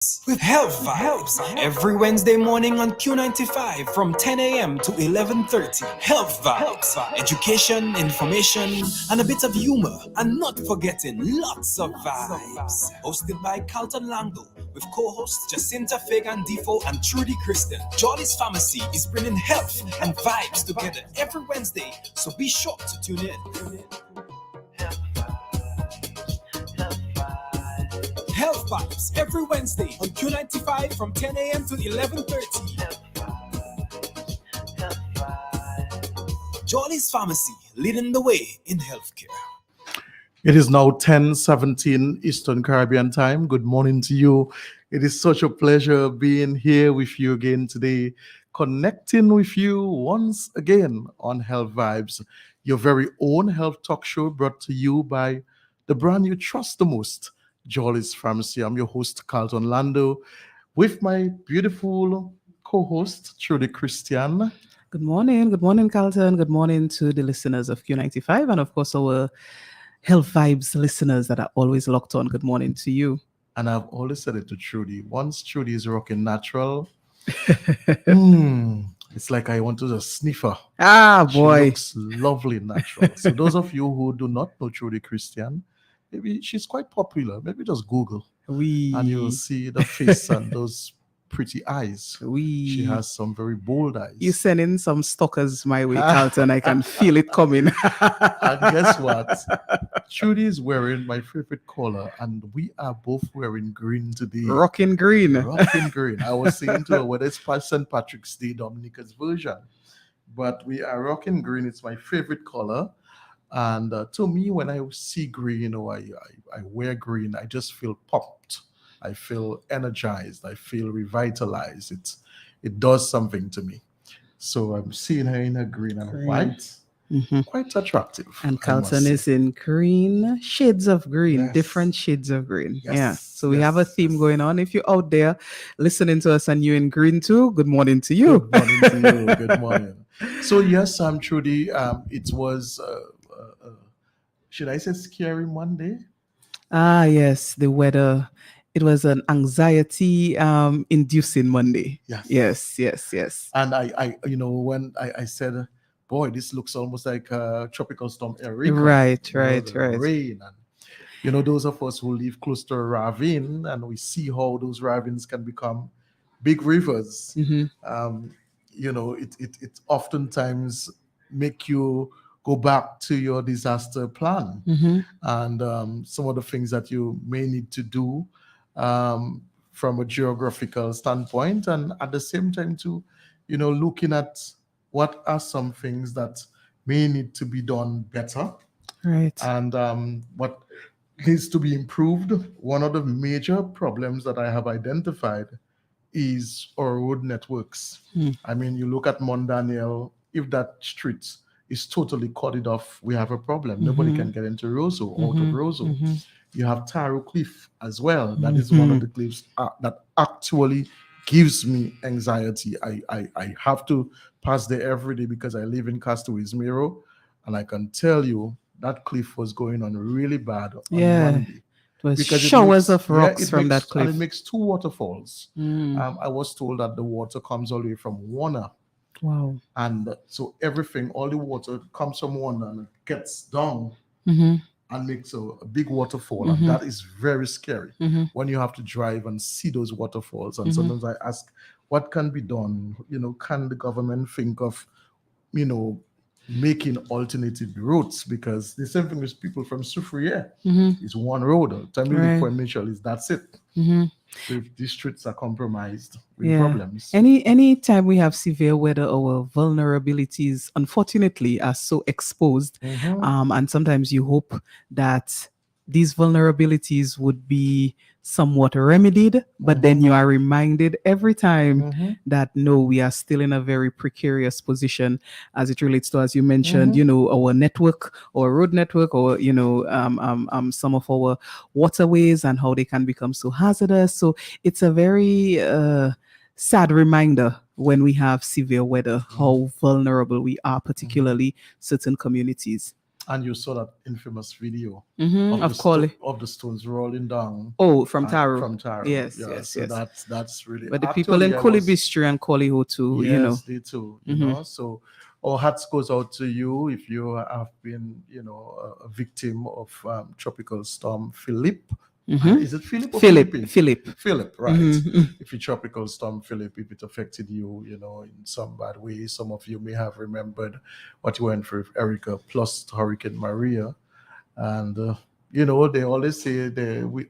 with Health Vibes every Wednesday morning on Q95 from 10 a.m. to 11:30. Health Vibes, education, information, and a bit of humor, and not forgetting lots of vibes. Hosted by Carlton Langdo with co-hosts Jacinta Fagan Defo and Trudy Kristen. Jolly's Pharmacy is bringing health and vibes together every Wednesday, so be sure to tune in. Health Vibes every Wednesday on Q95 from 10 a.m. to 11:30. Jolly's Pharmacy, leading the way in healthcare. It is now 10:17 Eastern Caribbean time. Good morning to you. It is such a pleasure being here with you again today, connecting with you once again on Health Vibes, your very own health talk show brought to you by the brand you trust the most, Jolly's Pharmacy. I'm your host, Carlton Lando, with my beautiful co-host, Trudy Christian. Good morning. Good morning, Carlton. Good morning to the listeners of Q95 and, of course, our Health Vibes listeners that are always locked on. Good morning to you. And I've always said it to Trudy. Once Trudy is rocking natural, it's like I want to just sniff her. She Boy. looks lovely natural. So those of you who do not know Trudy Christian, maybe she's quite popular. Maybe just Google and you'll see the face and those pretty eyes. She has some very bold eyes. You sending some stalkers my way, Carlton. I can feel it coming. And guess what? Trudy is wearing my favorite color, and we are both wearing green today. Rocking green. Rocking green. I was saying to her whether it's St. Patrick's Day Dominica's version, but we are rocking green. It's my favorite color. And to me, when I see green or I wear green, I just feel pumped. I feel energized. I feel revitalized. It does something to me. So I'm seeing her in her green and white. Quite attractive. And Carlton is in green, shades of green, different shades of green. So we have a theme going on. If you're out there listening to us and you're in green too, good morning to you. Good morning to you. Good morning. So yes, Trudy, it was, should I say scary Monday? Yes, the weather. It was an anxiety inducing Monday. Yes. And I when I said, boy, this looks almost like a tropical storm Erika. Right. Rain. And, those of us who live close to a ravine and we see how those ravines can become big rivers. It oftentimes make you go back to your disaster plan and some of the things that you may need to do from a geographical standpoint, and at the same time too, looking at what are some things that may need to be done better, right? And what needs to be improved. One of the major problems that I have identified is our road networks. I mean, you look at Mont Daniel, if that street is totally cut off, we have a problem. Nobody can get into Roseau, out of Roseau. You have Taro Cliff as well. That is one of the cliffs that actually gives me anxiety. I have to pass there every day because I live in Castaways Miro, and I can tell you that cliff was going on really bad on Monday. It was showers of rocks from that cliff. And it makes two waterfalls. I was told that the water comes all the way from Warner. Wow. And so everything, all the water comes from Warner and gets down and makes a big waterfall. And that is very scary when you have to drive and see those waterfalls. And sometimes I ask, what can be done? Can the government think of, making alternative routes? Because the same thing with people from Soufriere. It's one road. Tamil Point Mitchell is that's it. So if these streets are compromised with problems. Any time we have severe weather, our vulnerabilities, unfortunately, are so exposed. And sometimes you hope that these vulnerabilities would be somewhat remedied, but then you are reminded every time that no, we are still in a very precarious position as it relates to, as you mentioned, our network, our road network, or some of our waterways and how they can become so hazardous. So it's a very sad reminder when we have severe weather, how vulnerable we are, particularly certain communities. And you saw that infamous video Of Collie. of the stones rolling down. Oh, from Taro. From Taro. Yes, Yeah, yes, so yes. that's really. But the people in Actually, Kulibistri and Koliho too, yes, you know. they too. You know, so our hats goes out to you if you have been, you know, a victim of tropical storm Philip. Is it Philip or Philippine? Philip, right? If you tropical storm Philip, if it affected you, you know, in some bad way, some of you may have remembered what you went through with Erica plus Hurricane Maria, and you know, they always say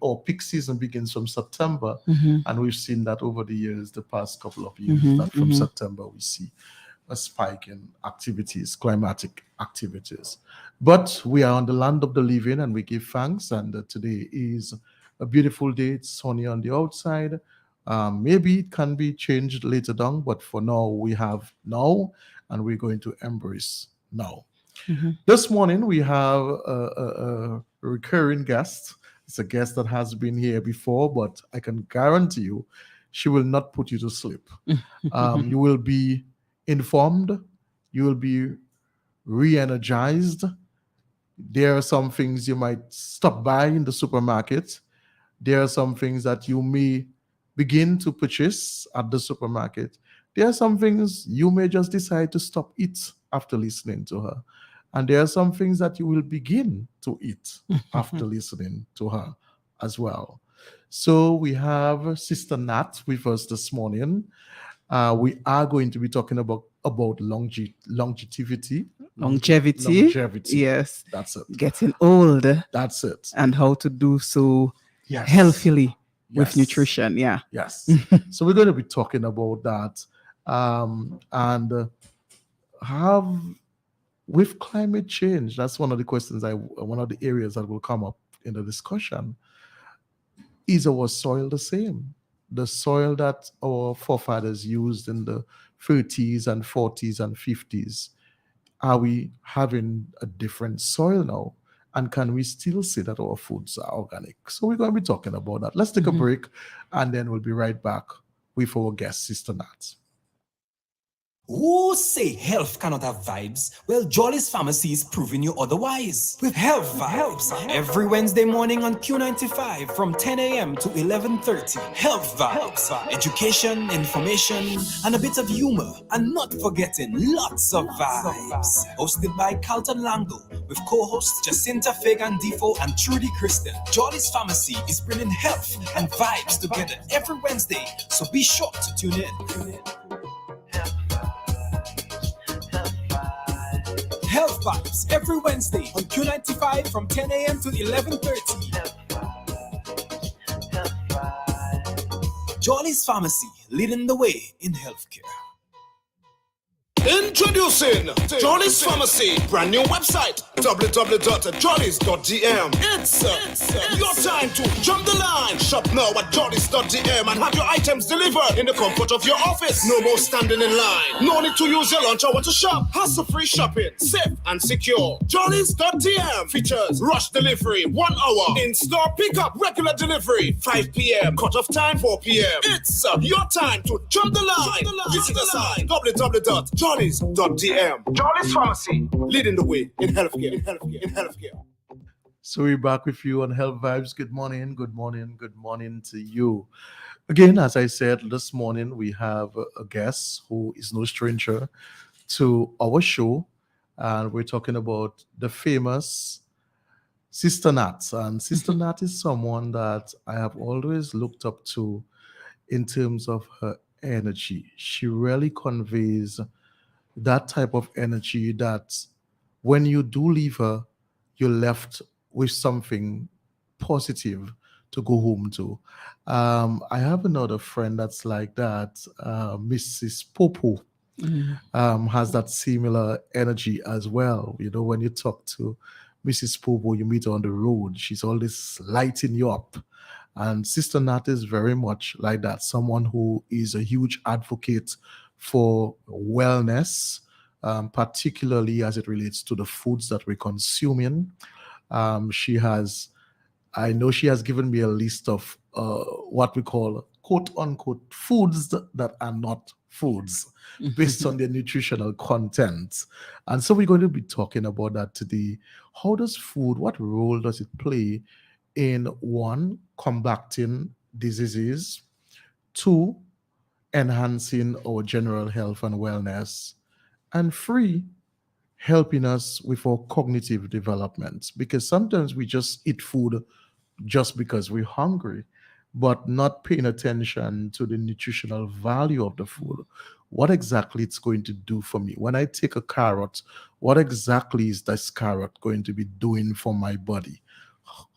our peak season begins from September, and we've seen that over the years, the past couple of years, that from September we see a spike in activities, climatic activities. But we are on the land of the living and we give thanks. And today is a beautiful day. It's sunny on the outside. Maybe it can be changed later down, but for now, we have now, and we're going to embrace now. This morning, we have a recurring guest. It's a guest that has been here before, but I can guarantee you, she will not put you to sleep. You will be informed, you will be re-energized. There are some things you might stop by in the supermarket. There are some things that you may begin to purchase at the supermarket. There are some things you may just decide to stop eat after listening to her. And there are some things that you will begin to eat after listening to her as well. So we have Sister Nat with us this morning. We are going to be talking about longevity. Yes. That's it. Getting old. That's it. And how to do so healthily with nutrition. Yeah. Yes. So we're going to be talking about that. And with climate change, that's one of the questions one of the areas that will come up in the discussion. Is our soil the same? The soil that our forefathers used in the 30s and 40s and 50s, are we having a different soil now? And can we still say that our foods are organic? So we're going to be talking about that. Let's take a break, and then we'll be right back with our guest, Sister Nat. Who say health cannot have vibes? Well, Jolly's Pharmacy is proving you otherwise. With Health Vibes, every Wednesday morning on Q95 from 10 a.m. to 11:30. Health Vibes, education, information, and a bit of humor. And not forgetting lots of vibes. Hosted by Carlton Lango with co-hosts Jacinta Fagan-Defo and Trudy Kristen. Jolly's Pharmacy is bringing health and vibes together every Wednesday, so be sure to tune in. Health Vibes every Wednesday on Q95 from 10 a.m. to 11:30. Jolly's Pharmacy, leading the way in healthcare. Introducing Jolly's Pharmacy, brand new website, www.jollys.dm. It's your time to jump the line. Shop now at jollys.dm and have your items delivered in the comfort of your office. No more standing in line. No need to use your lunch hour to shop. Hassle-free shopping, safe and secure. Jollys.dm features rush delivery, 1 hour. In-store pickup, regular delivery, 5 p.m. Cut-off time, 4 p.m. It's your time to jump the line. Visit us at www.jollys.dm. Jolly's Pharmacy, leading the way in healthcare. So we're back with you on Health Vibes. Good morning to you. Again, as I said, this morning we have a guest who is no stranger to our show, and we're talking about the famous Sister Nat. And Sister Nat is someone that I have always looked up to in terms of her energy. She really conveys that type of energy that when you do leave her, you're left with something positive to go home to. I have another friend that's like that, Mrs. Popo. Has that similar energy as well. You know, when you talk to Mrs. Popo, you meet her on the road, she's always lighting you up. And Sister Nat is very much like that, someone who is a huge advocate for wellness, particularly as it relates to the foods that we're consuming. I know she has given me a list of what we call quote unquote foods that are not foods based on their nutritional content. And so we're going to be talking about that today. How does food, what role does it play in one, combating diseases, two, enhancing our general health and wellness, and three, helping us with our cognitive development? Because sometimes we just eat food just because we're hungry, but not paying attention to the nutritional value of the food. What exactly it's going to do for me? When I take a carrot, what exactly is this carrot going to be doing for my body?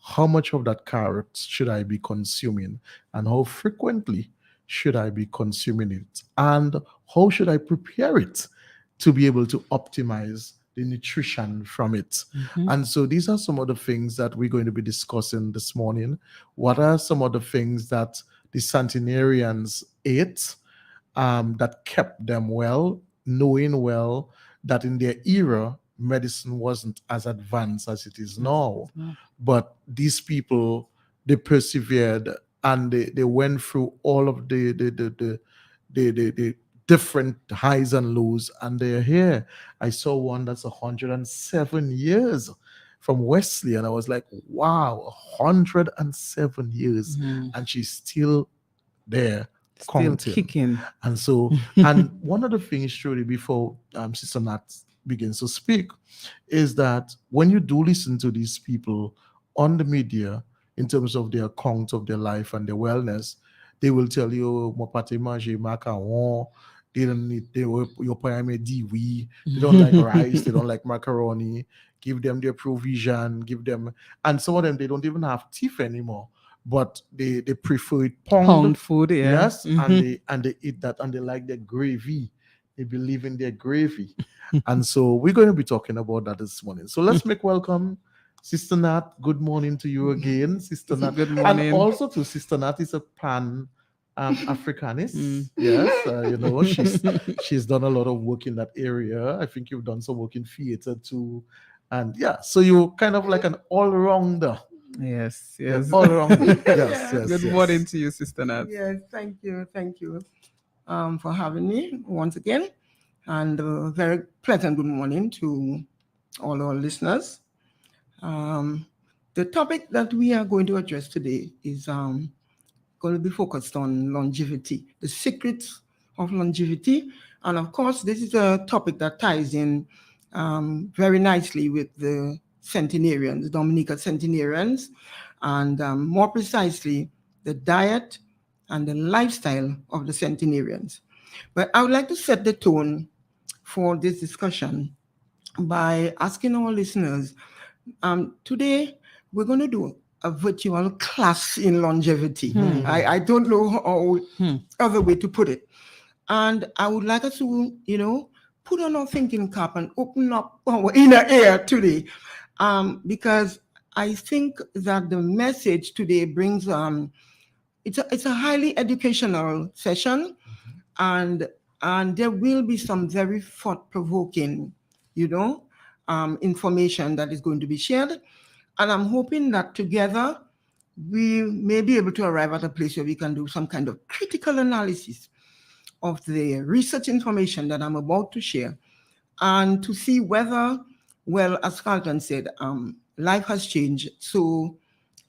How much of that carrot should I be consuming? And how frequently should I be consuming it? And how should I prepare it to be able to optimize the nutrition from it? And so these are some of the things that we're going to be discussing this morning. What are some of the things that the centenarians ate that kept them well, knowing well that in their era, medicine wasn't as advanced as it is now. But these people, they persevered and they went through all of the different highs and lows, and they're here. I saw one that's 107 years from Wesley, and I was like, wow, 107 years, and she's still there, Still counting. kicking. And so, and one of the things, truly, before Sister Nat begins to speak, is that when you do listen to these people on the media, in terms of their account of their life and their wellness, they will tell you, "Mon pate mange macaron." They don't need, they don't like rice, they don't like macaroni. Give them their provision, give them, and some of them, they don't even have teeth anymore, but they prefer it Pound food, yeah. Yes, and they eat that, and they like their gravy. They believe in their gravy. And so we're going to be talking about that this morning. So let's make welcome Sister Nat. Good morning to you again, Sister Nat. Good morning. And also to Sister Nat is a pan Africanist. Yes, she's done a lot of work in that area. I think you've done some work in theater too. And yeah, so you're kind of like an all-rounder. Yes. All-rounder. yes. Good morning to you, Sister Nat. Yes, thank you for having me once again, and a very pleasant good morning to all our listeners. The topic that we are going to address today is going to be focused on longevity, the secrets of longevity. And of course, this is a topic that ties in very nicely with the centenarians, Dominica centenarians, and more precisely, the diet and the lifestyle of the centenarians. But I would like to set the tone for this discussion by asking our listeners, today we're going to do a virtual class in longevity. I don't know how other way to put it. And I would like us to, put on our thinking cap and open up our inner ear today, because I think that the message today brings, it's a highly educational session, and there will be some very thought-provoking, information that is going to be shared. And I'm hoping that together we may be able to arrive at a place where we can do some kind of critical analysis of the research information that I'm about to share, and to see whether, well, as Carlton said, life has changed so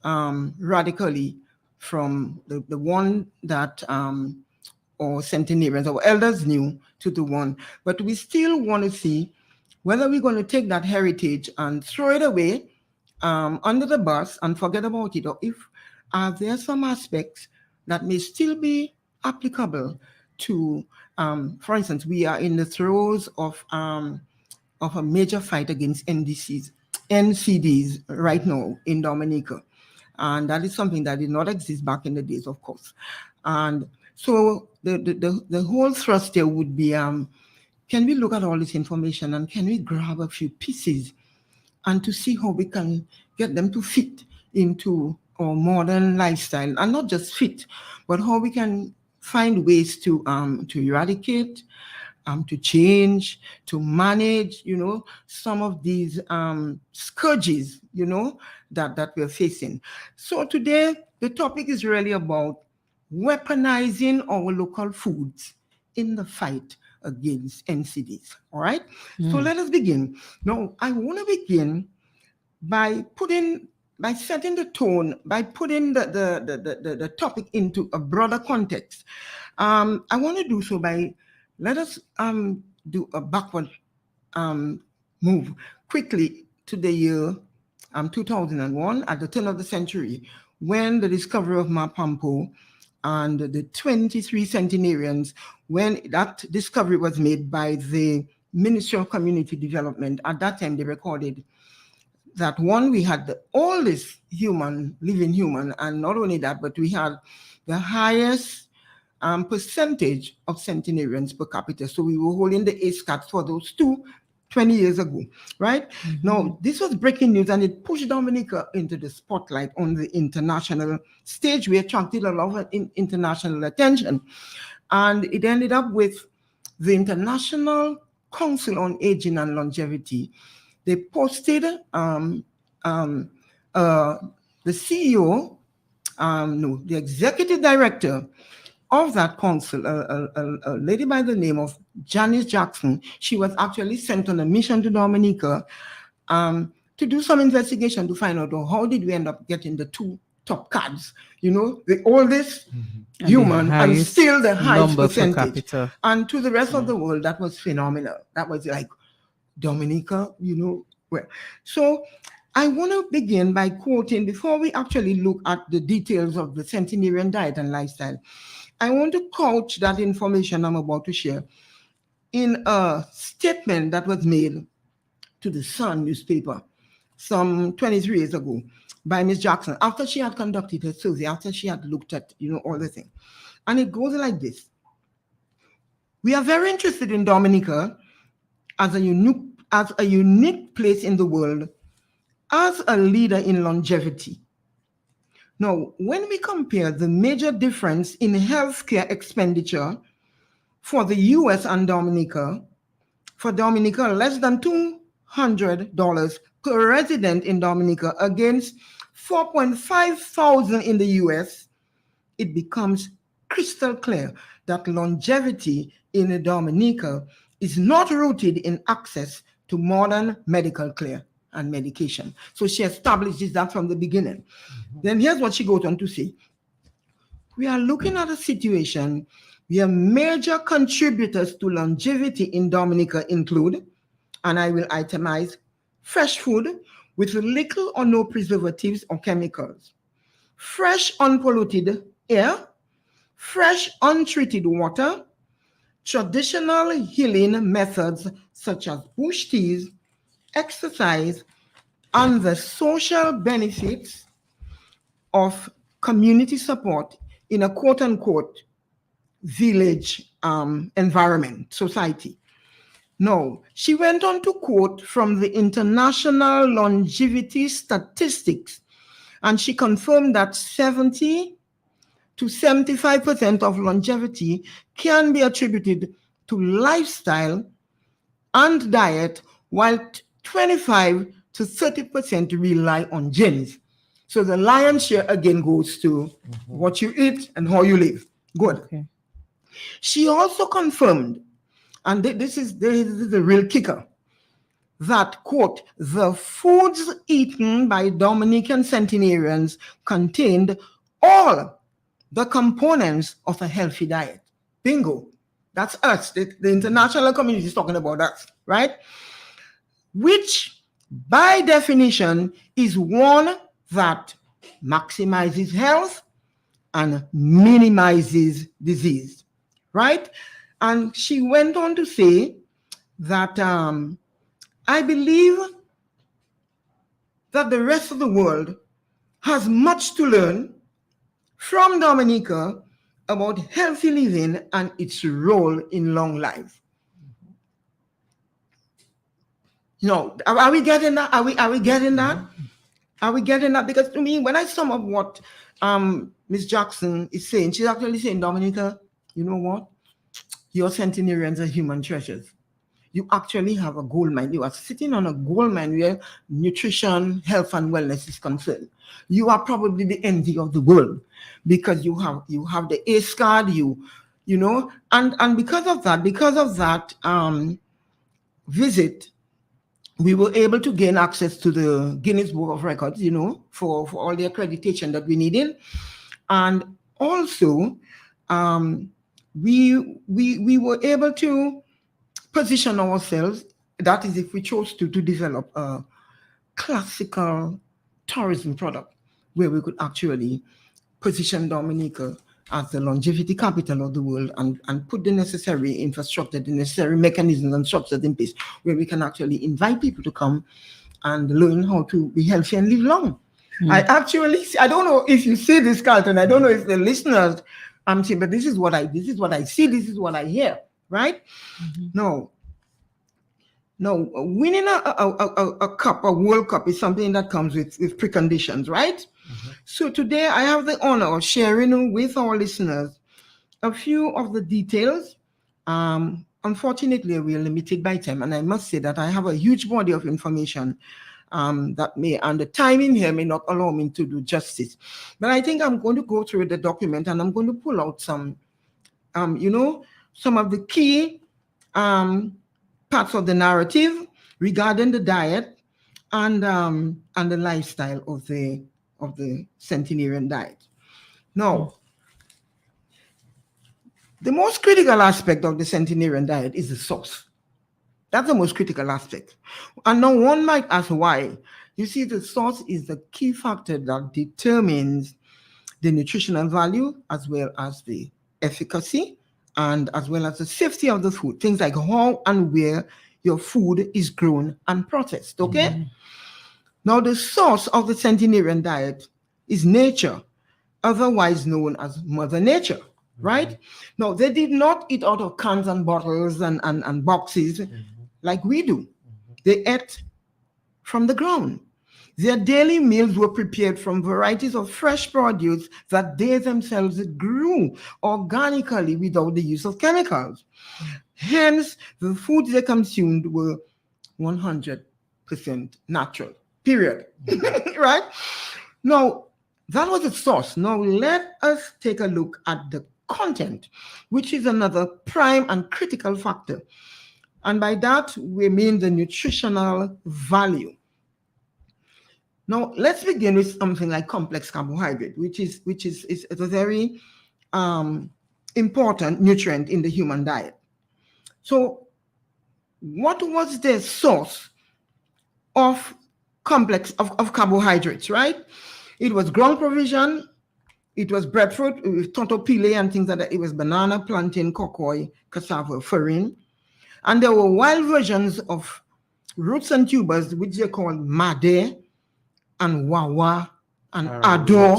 radically from the one that our centenarians, our elders knew, to the one. But we still want to see whether we're going to take that heritage and throw it away under the bus and forget about it, or if there are some aspects that may still be applicable to, for instance, we are in the throes of a major fight against NCDs right now in Dominica. And that is something that did not exist back in the days, of course. And so the whole thrust there would be, can we look at all this information and can we grab a few pieces and to see how we can get them to fit into our modern lifestyle, and not just fit, but how we can find ways to eradicate, to change, to manage, some of these scourges, that we're facing. So today, the topic is really about weaponizing our local foods in the fight against NCDs. All right. So let us begin. Now, I want to begin by setting the tone, by putting the topic into a broader context. I want to do so by, let us do a backward move quickly to the year 2001, at the turn of the century, when the discovery of Mapampo and the 23 centenarians, when that discovery was made by the Ministry of Community Development. At that time, they recorded that one, we had the oldest living human, and not only that, but we had the highest percentage of centenarians per capita. So we were holding the ASCAT for those 20 years ago, right? Now, this was breaking news, and it pushed Dominica into the spotlight on the international stage. We attracted a lot of international attention, and it ended up with the International Council on Aging and Longevity. They posted the CEO, the executive director of that council, a lady by the name of Janice Jackson. She was actually sent on a mission to Dominica to do some investigation to find out how did we end up getting the two top cards, the oldest human and still the highest percentage. And to the rest of the world, that was phenomenal. That was like, Dominica, well. So I want to begin by quoting, before we actually look at the details of the centenarian diet and lifestyle, I want to couch that information I'm about to share in a statement that was made to the Sun newspaper some 23 years ago by Ms. Jackson, after she had conducted her survey, after she had looked at, all the things. And it goes like this. We are very interested in Dominica as a unique place in the world, as a leader in longevity. Now, when we compare the major difference in healthcare expenditure for the US and Dominica, for Dominica, less than $200 per resident in Dominica against $4,500 in the US, it becomes crystal clear that longevity in Dominica is not rooted in access to modern medical care and medication. So she establishes that from the beginning. Then here's what she goes on to say. We are looking at a situation where major contributors to longevity in Dominica include, and I will itemize, fresh food with little or no preservatives or chemicals, fresh unpolluted air, fresh untreated water, traditional healing methods such as bush teas, exercise, and the social benefits of community support in a quote-unquote village environment, society. No, she went on to quote from the International Longevity Statistics, and she confirmed that 70 to 75% of longevity can be attributed to lifestyle and diet, while 25 to 30% rely on genes. So the lion's share again goes to what you eat and how you live. Good. Okay. She also confirmed, and this is the real kicker, that, quote, the foods eaten by Dominican centenarians contained all the components of a healthy diet. Bingo. That's us. The international community is talking about us, right? Which, by definition, is one that maximizes health and minimizes disease, right? And she went on to say that I believe that the rest of the world has much to learn from Dominica about healthy living and its role in long life. Are we getting that? Are we getting that? Are we getting that? Because to me, when I sum up what Ms. Jackson is saying, she's actually saying, Dominica, you know what? Your centenarians are human treasures. you actually have a gold mine. You are sitting on a gold mine where nutrition, health, and wellness is concerned. You are probably the envy of the world because you have the ACE card, you know, and because of that visit, we were able to gain access to the Guinness Book of Records, you know, for all the accreditation that we needed. And also, we were able to position ourselves, that is if we chose to develop a classical tourism product where we could actually position Dominica as the longevity capital of the world and put the necessary infrastructure, the necessary mechanisms and structures in place where we can actually invite people to come and learn how to be healthy and live long. I actually, I don't know if you see this, Carlton, I don't know if the listeners saying, but this is what I see, this is what I hear, right? No, winning a cup, a World Cup is something that comes with preconditions, right? So today I have the honor of sharing with our listeners a few of the details. Unfortunately, we are limited by time, and I must say that I have a huge body of information that may, and the timing here may not allow me to do justice. But I think I'm going to go through the document and I'm going to pull out some, some of the key parts of the narrative regarding the diet and the lifestyle of the centenarian diet. Now, the most critical aspect of the centenarian diet is the source. That's the most critical aspect. And now one might ask why. You see, the source is the key factor that determines the nutritional value as well as the efficacy and as well as the safety of the food. Things like how and where your food is grown and processed, okay? Now, the source of the centenarian diet is nature, otherwise known as Mother Nature, right? Now, they did not eat out of cans and bottles and boxes like we do. They ate from the ground. Their daily meals were prepared from varieties of fresh produce that they themselves grew organically without the use of chemicals. Hence, the foods they consumed were 100% natural, period. Right? Now, that was the source. Now, let us take a look at the content, which is another prime and critical factor. And by that, we mean the nutritional value. Now, let's begin with something like complex carbohydrate, which is a very important nutrient in the human diet. So, what was the source of carbohydrates, right? It was ground provision, it was breadfruit, it was totopile and things like that. It was banana, plantain, cocoa, cassava, farine. And there were wild versions of roots and tubers, which they called made and wawa and ado.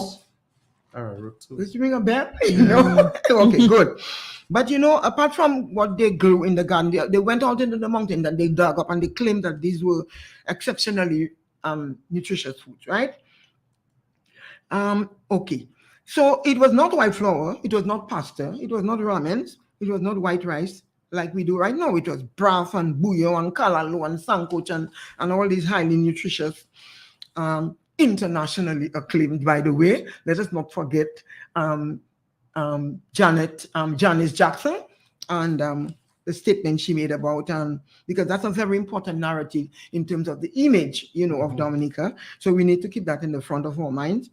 Does it ring a bell? No? Okay, good. But apart from what they grew in the garden, they went out into the mountain and they dug up and they claimed that these were exceptionally nutritious foods, right? Okay. So it was not white flour, it was not pasta, it was not ramen, it was not white rice like we do right now. It was broth and bouillon and callaloo and sancoch and all these highly nutritious, internationally acclaimed, by the way. Let us not forget Janice Jackson and the statement she made about, because that's a very important narrative in terms of the image, of Dominica. So we need to keep that in the front of our minds.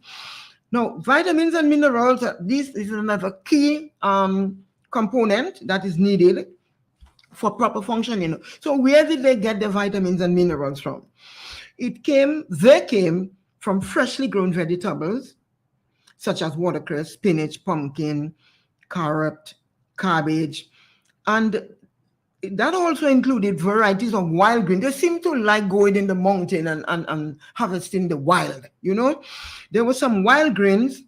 Now, vitamins and minerals, this is another key component that is needed for proper functioning. So where did they get the vitamins and minerals from? They came from freshly grown vegetables, such as watercress, spinach, pumpkin, carrot, cabbage, and that also included varieties of wild green. They seem to like going in the mountain and harvesting the wild, There were some wild greens.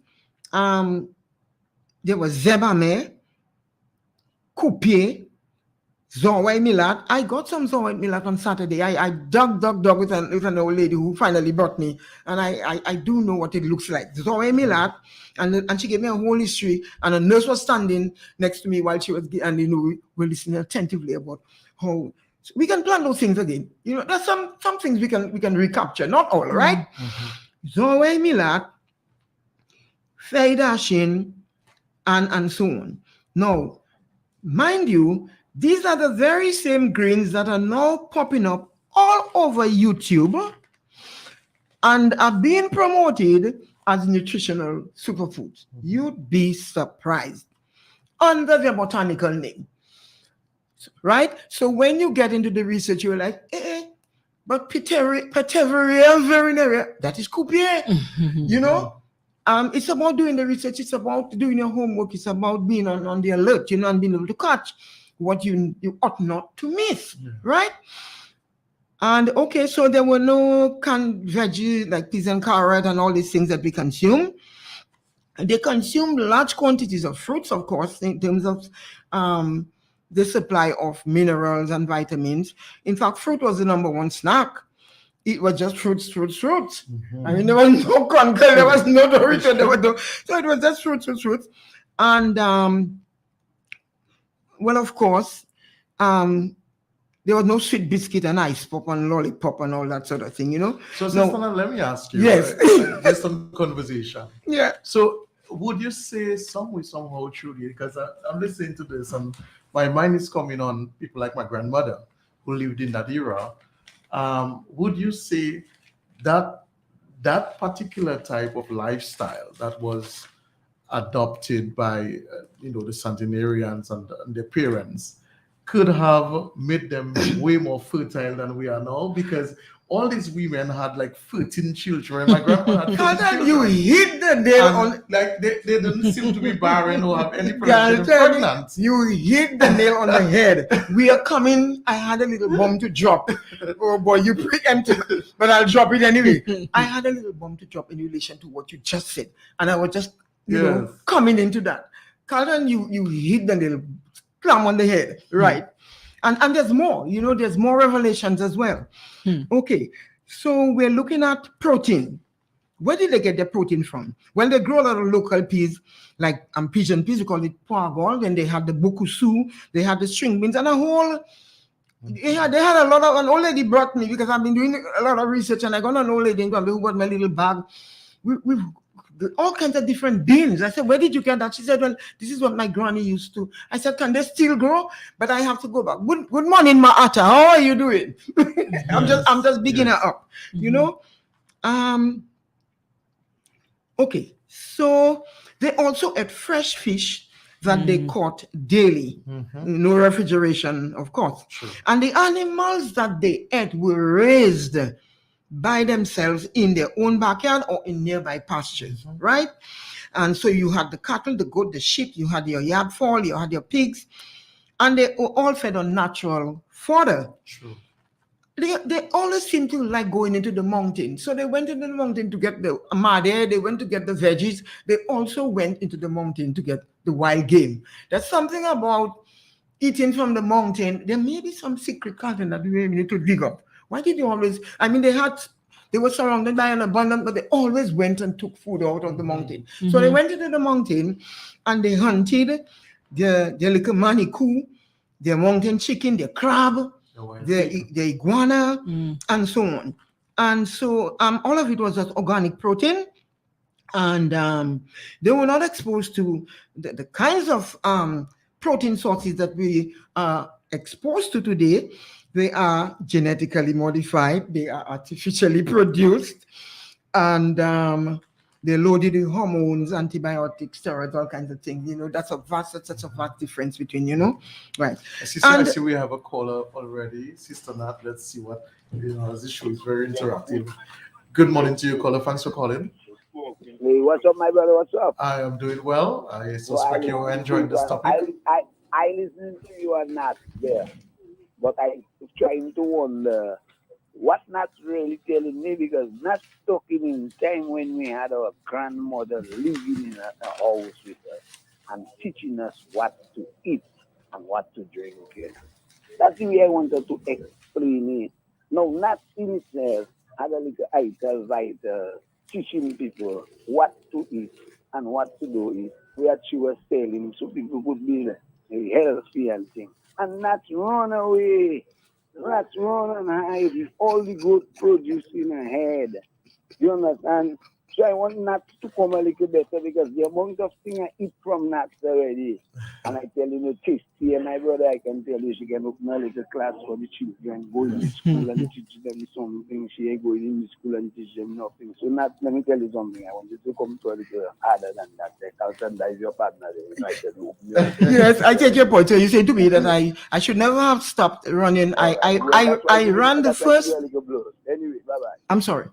There was zebame, coupier, Zorway millet. I got some Zorway millet on Saturday. I dug with an old lady who finally brought me, and I do know what it looks like. Zorway millet, and she gave me a whole history, and a nurse was standing next to me while she was, and we were listening attentively about how we can plan those things again. There's some things we can recapture, not all, right? So when Milat, Faidashin, and so on. Now, mind you, these are the very same grains that are now popping up all over YouTube and are being promoted as nutritional superfoods. You'd be surprised under their botanical name, right? So when you get into the research, you're like, but Pateria venerea, that is Cuvier, It's about doing the research, it's about doing your homework, it's about being on the alert, and being able to catch what you ought not to miss, right? And okay, so there were no canned veggies like peas and carrot and all these things that we consume. They consumed large quantities of fruits, of course, in terms of the supply of minerals and vitamins. In fact, fruit was the number one snack. It was just fruits. I mean, there was no conker, there was no Dorito, so it was just fruits. And well, of course, there was no sweet biscuit and ice pop and lollipop and all that sort of thing, So, Sister, let me ask you. Yes. Just some conversation. Yeah. So, would you say somehow truly, because I'm listening to this and my mind is coming on people like my grandmother who lived in that era. Would you say that particular type of lifestyle that was adopted by the centenarians and their parents could have made them way more fertile than we are now? Because all these women had like 13 children. My grandma had 13 children. You hit the nail on. Like they didn't seem to be barren or have any pregnant. You hit the nail on the head. We are coming. I had a little bomb to drop. Oh boy, you preempted, but I'll drop it anyway. I had a little bomb to drop in relation to what you just said, and I was just coming into that. Carlton, you hit the nail plumb on the head, right? And there's more, there's more revelations as well. Okay, so we're looking at protein. Where did they get their protein from? Well, they grow a lot of local peas, like pigeon peas, we call it poagol. Then they had the bokusu, they had the string beans, and a whole. They had a lot of. An old lady brought me, because I've been doing a lot of research, and I got an old lady in Gambia who got my little bag. We've all kinds of different beans. I said, where did you get that? She said, well, this is what my granny used to. I said, can they still grow? But I have to go back. Good morning, Maata. How are you doing? I'm just beginning up, Okay, so they also ate fresh fish that they caught daily. No refrigeration, of course. Sure. And the animals that they ate were raised by themselves in their own backyard or in nearby pastures, right? And so you had the cattle, the goat, the sheep, you had your yard fowl, you had your pigs, and they were all fed on natural fodder. True. They always seem to like going into the mountain. So they went into the mountain to get the amade, they went to get the veggies. They also went into the mountain to get the wild game. There's something about eating from the mountain. There may be some secret content that we need to dig up. Why did you always, they were surrounded by an abundance, but they always went and took food out of the mountain. So they went into the mountain and they hunted their little manikou, their mountain chicken, their crab, the iguana, and so on. And so all of it was just organic protein. And they were not exposed to the kinds of protein sources that we are exposed to today. They are genetically modified, they are artificially produced, and they're loaded with hormones, antibiotics, steroids, all kinds of things. That's such a vast difference between, right. Sister, I see we have a caller already. Sister Nat, let's see what, this show is very interactive. Good morning to you, caller. Thanks for calling. Hey, what's up, my brother? What's up? I am doing well. I suspect you're enjoying this topic. I listen to you and not there. But I'm trying to wonder what not really telling me, because not talking in time when we had our grandmother living in a house with us and teaching us what to eat and what to drink. That's the way I wanted to explain it. No, not in itself, other little items like teaching people what to eat and what to do eat, where she was telling so people could be healthy and things. And not run away rats run and hide with all the good produce in her head. You understand? So I want nuts to come a little better because the amount of thing I eat from nuts already. And I tell you, no tasty. And my brother, I can tell you, she can open a little class for the children, go in the school and teach them something. She ain't going in the school and teach them nothing. So not, let me tell you something. I want you to come to a little harder than that. Carlton, that is your partner. There. I tell you, Yes, I take your point. So you say to me that I should never have stopped running. I ran the first. Anyway, bye bye. I'm sorry.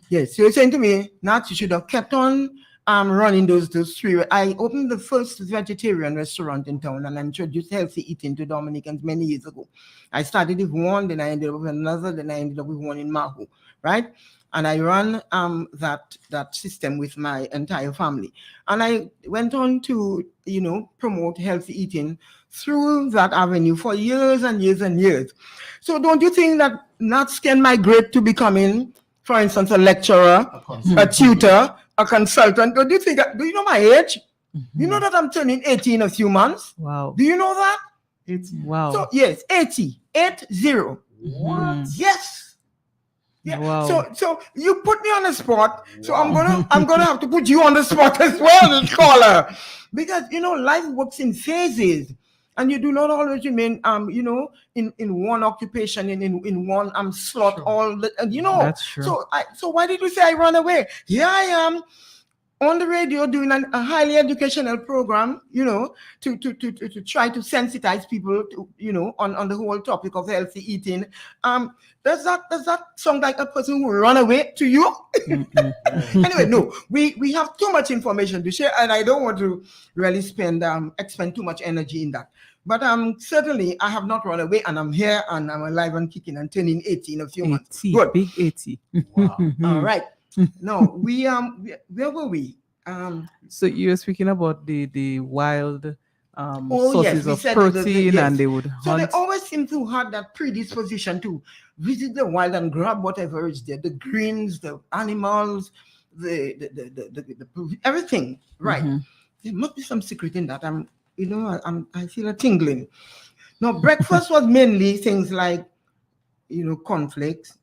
Yes, so you're saying to me, Nat, you should have kept on running those three. I opened the first vegetarian restaurant in town and I introduced healthy eating to Dominicans many years ago. I started with one, then I ended up with another, then I ended up with one in Mahu, right? And I ran that system with my entire family. And I went on to, promote healthy eating through that avenue for years and years and years. So don't you think that Nats can migrate to becoming, for instance, a lecturer, a tutor, a consultant? Do you know my age? You know that I'm turning 80 in a few months? Wow. Do you know that? Wow. So yes, 80. What? Yes. Yeah. Wow. So you put me on the spot. So I'm gonna have to put you on the spot as well, caller, because life works in phases, and you do not always remain in one occupation in one slot all the That's true. So why did you say I run away? Here I am on the radio doing a highly educational program, to try to sensitize people to, on the whole topic of healthy eating. Does that sound like a person who run away to you? Anyway, no, we have too much information to share, and I don't want to really expend too much energy in that. But certainly I have not run away, and I'm here, and I'm alive and kicking and turning 80 in a few months. Good. Big 80. Wow. All right. No, where were we? So you were speaking about the wild yes, sources we of said protein, yes. and they would So hunt. they always seem to have that predisposition to visit the wild and grab whatever is there, the greens, the animals, the everything. Right. There must be some secret in that. I feel a tingling. Now, breakfast was mainly things like, cornflakes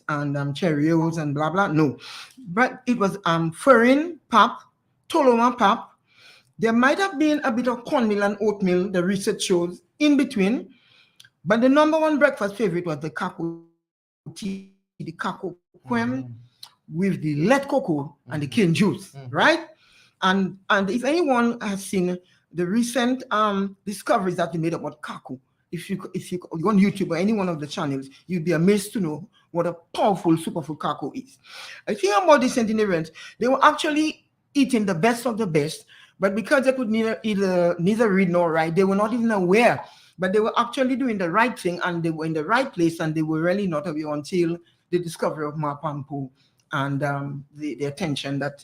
and Cheerios and blah blah. No, but it was Furin pap, Toloma pap. There might have been a bit of cornmeal and oatmeal, the research shows, in between. But the number one breakfast favorite was the cocoa tea, the cocoa cream with the lead cocoa and the cane juice, right? And if anyone has seen the recent discoveries that they made about cocoa, if you go on YouTube or any one of the channels, you'd be amazed to know what a powerful superfood cocoa is. I think about the centenarians, they were actually eating the best of the best, but because they could neither read nor write, they were not even aware. But they were actually doing the right thing, and they were in the right place, and they were really not aware until the discovery of Mapampo and the attention that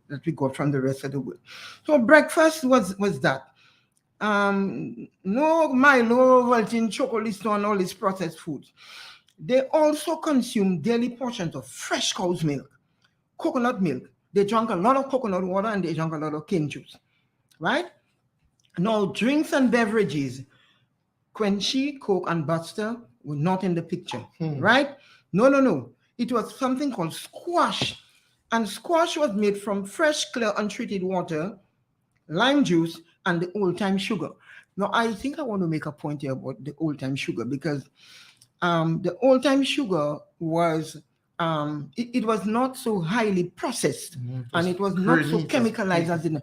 that we got from the rest of the world. So breakfast was that. No Milo, Valtin, chocolate, and all these processed foods. They also consume daily portions of fresh cow's milk, coconut milk. They drank a lot of coconut water, and they drank a lot of cane juice, right? Now, drinks and beverages, Quenchy, Coke, and Buster were not in the picture, right? No. It was something called squash, and squash was made from fresh, clear, untreated water, lime juice, and the old-time sugar. Now, I think I want to make a point here about the old-time sugar, because the old-time sugar was, it was not so highly processed, and it was not so chemicalized as in,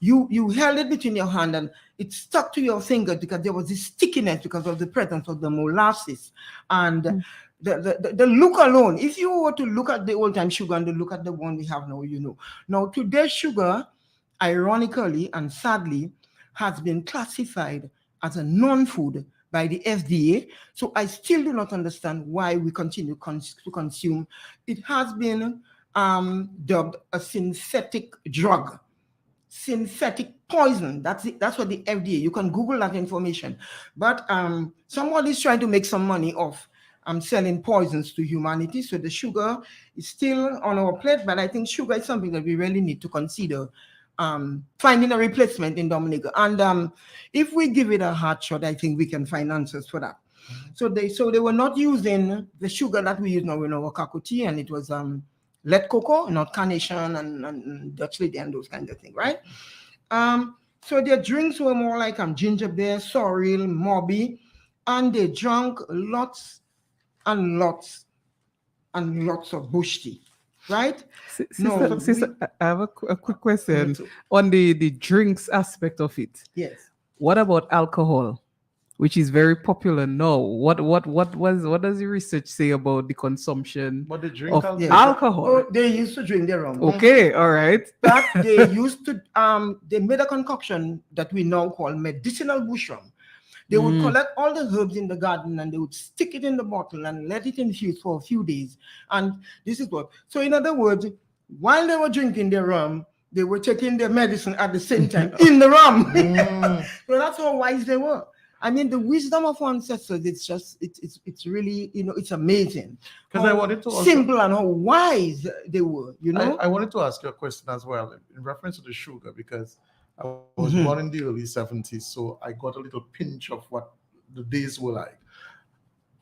you held it between your hand and it stuck to your finger because there was this stickiness because of the presence of the molasses. And the look alone, if you were to look at the old-time sugar and look at the one we have now, Now, today's sugar, ironically and sadly, has been classified as a non-food by the FDA. So I still do not understand why we continue to consume. It has been dubbed a synthetic drug, synthetic poison. That's what the FDA, you can Google that information. But somebody's trying to make some money off selling poisons to humanity. So the sugar is still on our plate, but I think sugar is something that we really need to consider finding a replacement in Dominica. And if we give it a hard shot, I think we can find answers for that. So they were not using the sugar that we use now in our cocoa tea, and it was lead cocoa, not carnation and Dutch lady and those kinds of things, right? So their drinks were more like ginger beer, sorrel, mobby, and they drank lots and lots and lots of bush tea, right? Sister, I have a quick question on the drinks aspect of it. Yes. What about alcohol, which is very popular now? What does the research say about the consumption But they drink of alcohol. alcohol? Oh, they used to drink their rum. Okay, all right. But they used to they made a concoction that we now call medicinal bush rum. They would collect all the herbs in the garden and they would stick it in the bottle and let it infuse for a few days. And this is what. So in other words, while they were drinking their rum, they were taking their medicine at the same time in the rum. So that's how wise they were. I mean, the wisdom of our ancestors, it's really, it's amazing. Because I wanted to also, simple and how wise they were, I wanted to ask you a question as well in reference to the sugar, because I was born in the early 70s, so I got a little pinch of what the days were like.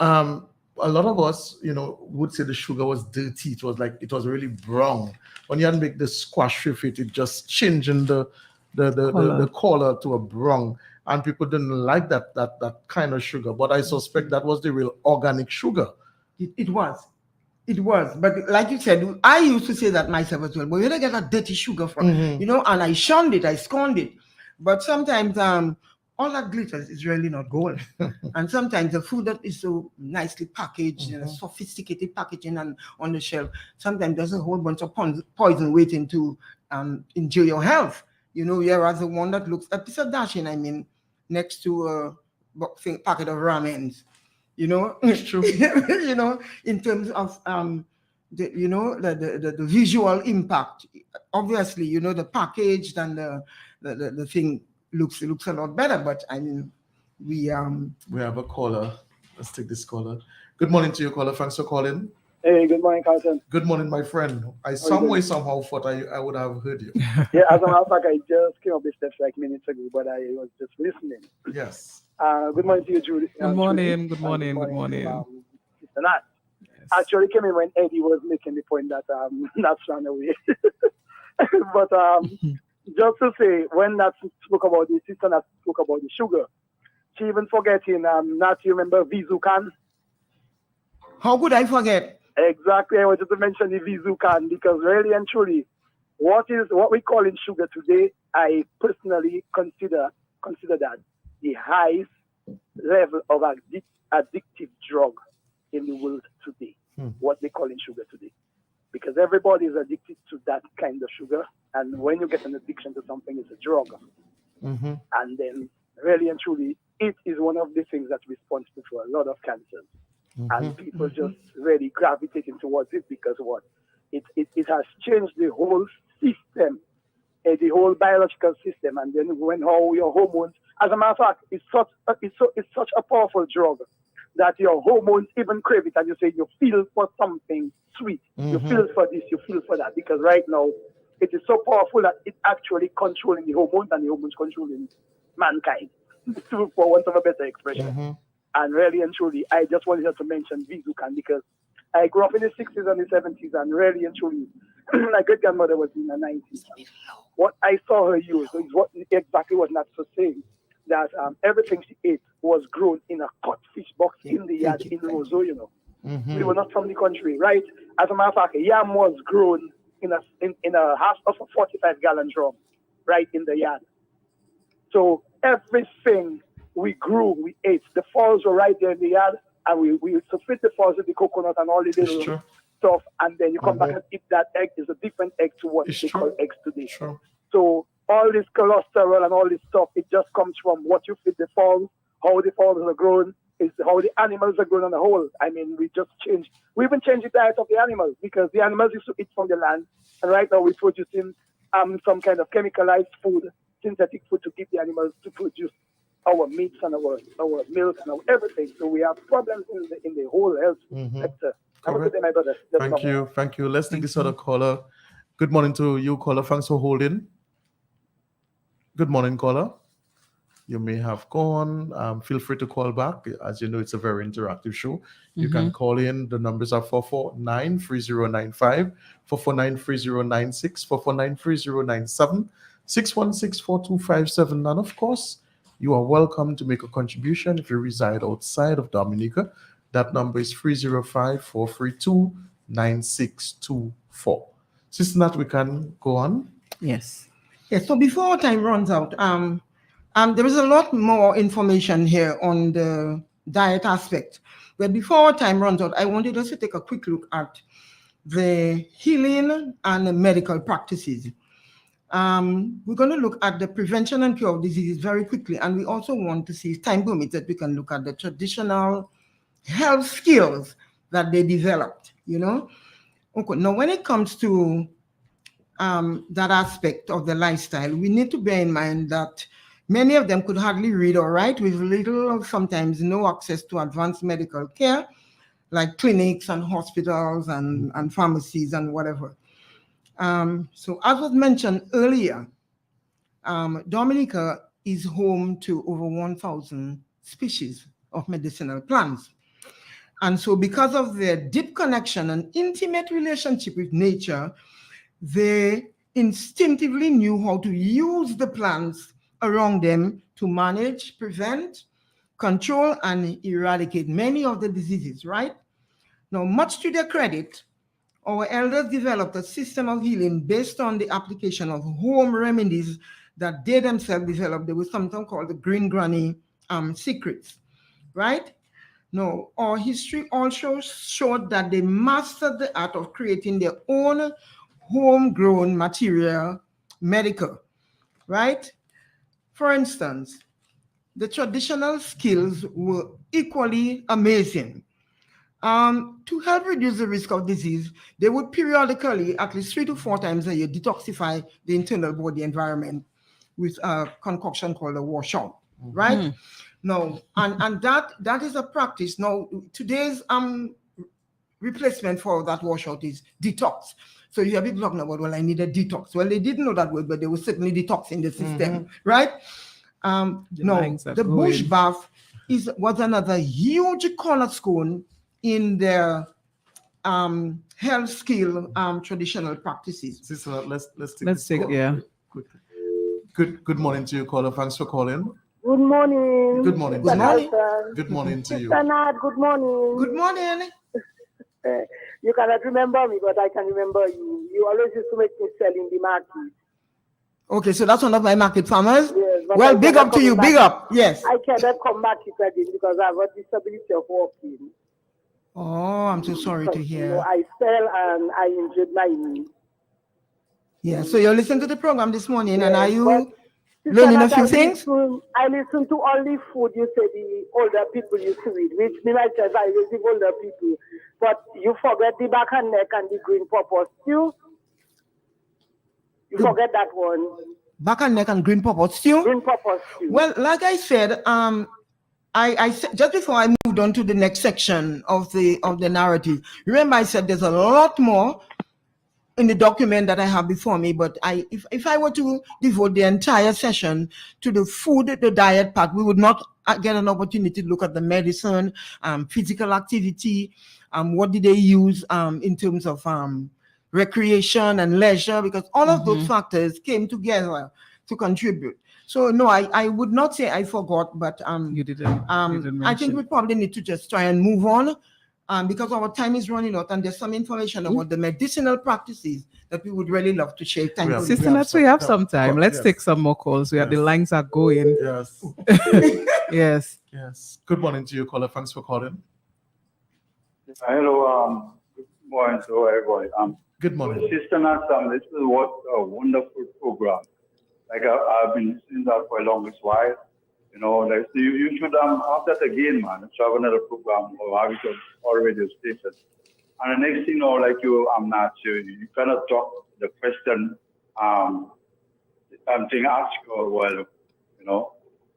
A lot of us, would say the sugar was dirty. It was really brown. When you had to make the squash with it, it just changing the color to a brown. And people didn't like that kind of sugar. But I suspect that was the real organic sugar. It was. But like you said, I used to say that myself as well. But where did I get that dirty sugar from? And I shunned it, I scorned it. But sometimes all that glitters is really not gold. And sometimes the food that is so nicely packaged in a sophisticated packaging and on the shelf, sometimes there's a whole bunch of poison waiting to injure your health. Whereas the one that looks a piece of dashing, next to a packet of ramens, It's true. in terms of the visual impact. Obviously, the package and the thing looks a lot better. But we have a caller. Let's take this caller. Good morning to you, caller. Thanks for calling. Hey, good morning, Carlton. Good morning, my friend. I somehow thought I would have heard you. Yeah, as a matter of fact, I just came up with steps like minutes ago, but I was just listening. Yes. Good morning to you, Judy. Good morning. Good morning. Sister Nat. Yes. Actually came in when Eddie was making the point that Nat ran away. But just to say, when Nat spoke about the sister Nat spoke about the sugar, she even forgetting Nat, you remember Vizucan? How could I forget? Exactly, I wanted to mention the Vizucan because really and truly, what we call in sugar today, I personally consider that the highest level of addictive drug in the world today. What they call in sugar today, because everybody is addicted to that kind of sugar, and when you get an addiction to something, it's a drug, and then really and truly, it is one of the things that's responsible for a lot of cancers. And people just really gravitating towards it because what? It has changed the whole system, the whole biological system, and then how your hormones. As a matter of fact, it's such a powerful drug that your hormones even crave it, and you say you feel for something sweet, you feel for this, you feel for that, because right now it is so powerful that it's actually controlling the hormones, and the hormones controlling mankind, for want of a better expression. And really and truly, I just wanted to mention Vizucan because I grew up in the 60s and the 70s, and really and truly, my great grandmother was in the 90s. What I saw her use is exactly what Nat was saying, that everything she ate was grown in a cut fish box in the yard in Roseau, We were not from the country, right? As a matter of fact, yam was grown in a half of a 45-gallon drum, right in the yard. So everything we grew, we ate. The falls were right there in the yard, and we used to fit the falls with the coconut and all the little stuff, and then you come back and eat that egg. Is a different egg to what they call eggs today. So all this cholesterol and all this stuff, it just comes from what you feed the falls, how the falls are grown, is how the animals are grown on the whole. I mean, we even changed the diet of the animals because the animals used to eat from the land, and right now we're producing some kind of chemicalized food, synthetic food to give the animals to produce our meats and our milk and our everything. So we have problems in the whole health sector. Have a good day, my brother. Thank you. Let's take this other caller. Good morning to you, caller. Thanks for holding. Good morning, caller. you may have gone, feel free to call back. As you know, it's a very interactive show. You can call in. The numbers are 449-3095, 449-3096, 449-3097, 616-4257. And of course, you are welcome to make a contribution if you reside outside of Dominica. That number is 305-432-9624. Sister Nat, we can go on. Yes. Yes. So before our time runs out, there is a lot more information here on the diet aspect. But before our time runs out, I wanted us to take a quick look at the healing and the medical practices. We're going to look at the prevention and cure of diseases very quickly. And we also want to see, if time permits, that we can look at the traditional health skills that they developed, you know. Okay. Now, when it comes to that aspect of the lifestyle, we need to bear in mind that many of them could hardly read or write, with little or sometimes no access to advanced medical care, like clinics and hospitals and pharmacies and whatever. So as was mentioned earlier, Dominica is home to over 1,000 species of medicinal plants. And so because of their deep connection and intimate relationship with nature, they instinctively knew how to use the plants around them to manage, prevent, control, and eradicate many of the diseases, right? Now, much to their credit, our elders developed a system of healing based on the application of home remedies that they themselves developed. There was something called the Green Granny secrets, right? Now, our history also showed that they mastered the art of creating their own homegrown material medical, right? For instance, the traditional skills were equally amazing. To help reduce the risk of disease, they would periodically, at least 3 to 4 times a year, detoxify the internal body environment with a concoction called a washout, right? Now, and that is a practice. Now, today's replacement for that washout is detox. So you have people talking about, well, I need a detox. Well, they didn't know that word, but they were certainly detoxing the system, right? No, the bush bath was another huge cornerstone in their health skill traditional practices. Sister, let's take yeah. Good morning to you, caller. Thanks for calling. Good morning. Good morning. Good morning. Good morning to you. Sister Nat, good morning. Good morning. You cannot remember me, but I can remember you. You always used to make me sell in the market. Okay, so that's one of my market farmers. Yes, well, big up to you. Big up. Yes. I cannot come back again because I have a disability of walking. Oh, I'm so sorry to hear. You know, I fell and I injured my knee. Yeah, so you're listening to the program this morning, yes, and are you learning a few things? I listen to all the food you say the older people used to eat, which me myself, I raise the older people. But you forget the back and neck and the green purple stew. You forget that one. Back and neck and green purple stew? Green purple stew. Well, like I said, I said, just before I moved on to the next section of the narrative, remember I said there's a lot more in the document that I have before me, but if I were to devote the entire session to the food, the diet part, we would not get an opportunity to look at the medicine, physical activity, what did they use in terms of recreation and leisure, because all of those factors came together to contribute. So no, I would not say I forgot, but you didn't I think we probably need to just try and move on. Because our time is running out, and there's some information about the medicinal practices that we would really love to share. Thank you. Sister Nat, we have some time. Let's take some more calls. The lines are going. Yes. Yes. Yes. Good morning to you, caller. Thanks for calling. Hello. Good morning to everybody. Good morning. Sister Nat, this is what a wonderful program. Like I've been listening to that for the longest while. You know, like so you should have that again, man. To have another program or have it on radio station. And the next thing, you know, like I'm not sure you cannot talk the question thing asked or well, you know,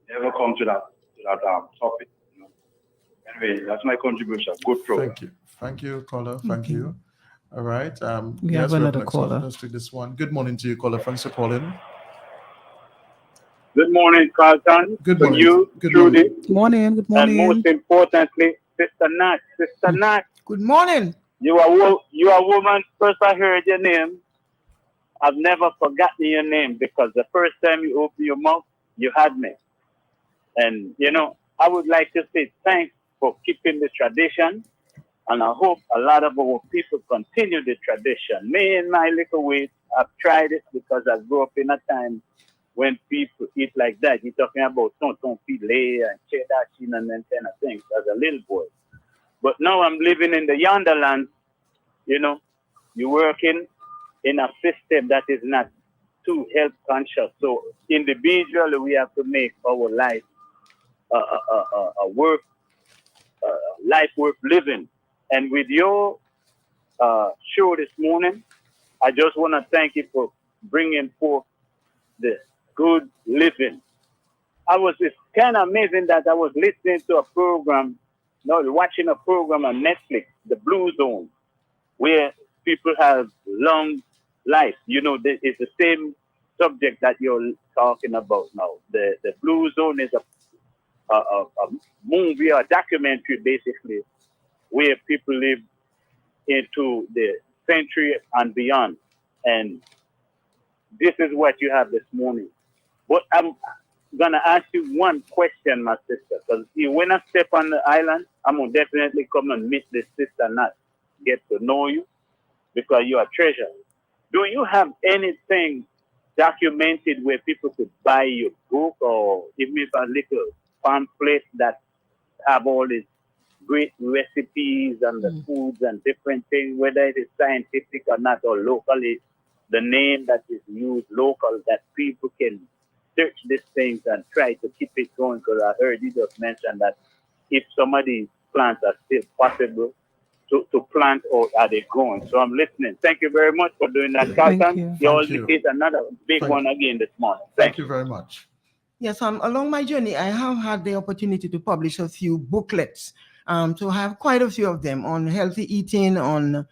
never come to that topic. You know. Anyway, that's my contribution. Good program. Thank you, caller. Thank you. All right. We have another caller. Let's take this one. Good morning to you, caller. Thanks for calling. Good morning, Carlton. Good For morning. you, Good Trudy. morning. Good morning. Good And morning. most importantly, Sister Nat. Sister Nat, Good morning. you are a woman. First I heard your name. I've never forgotten your name because the first time you opened your mouth, you had me. And, I would like to say thanks for keeping the tradition. And I hope a lot of our people continue the tradition. Me, in my little way, I've tried it because I grew up in a time when people eat like that. You're talking about tonton filet and cheddar cheese and them kind of things as a little boy. But now I'm living in the yonder land, you're working in a system that is not too health conscious. So individually, we have to make our life life worth living. And with your show this morning, I just want to thank you for bringing forth the good living. It's kind of amazing that I was listening to a program, watching a program on Netflix, The Blue Zone, where people have long life. It's the same subject that you're talking about now. The Blue Zone is a movie or documentary, basically, where people live into the century and beyond. And this is what you have this morning. But I'm going to ask you one question, my sister, because when I step on the island, I'm going to definitely come and meet this sister and not get to know you because you're a treasure. Do you have anything documented where people could buy your book or give me a little pamphlet that have all these great recipes and the foods and different things, whether it is scientific or not, or locally, the name that is used local, that people can search these things and try to keep it going? Because I heard you just mention that if some of these plants are still possible to plant, or are they growing? So I'm listening. Thank you very much for doing that, Carlton. You did another big one again this morning. Thank you very much. Yes, along my journey, I have had the opportunity to publish a few booklets. So I have quite a few of them on healthy eating, on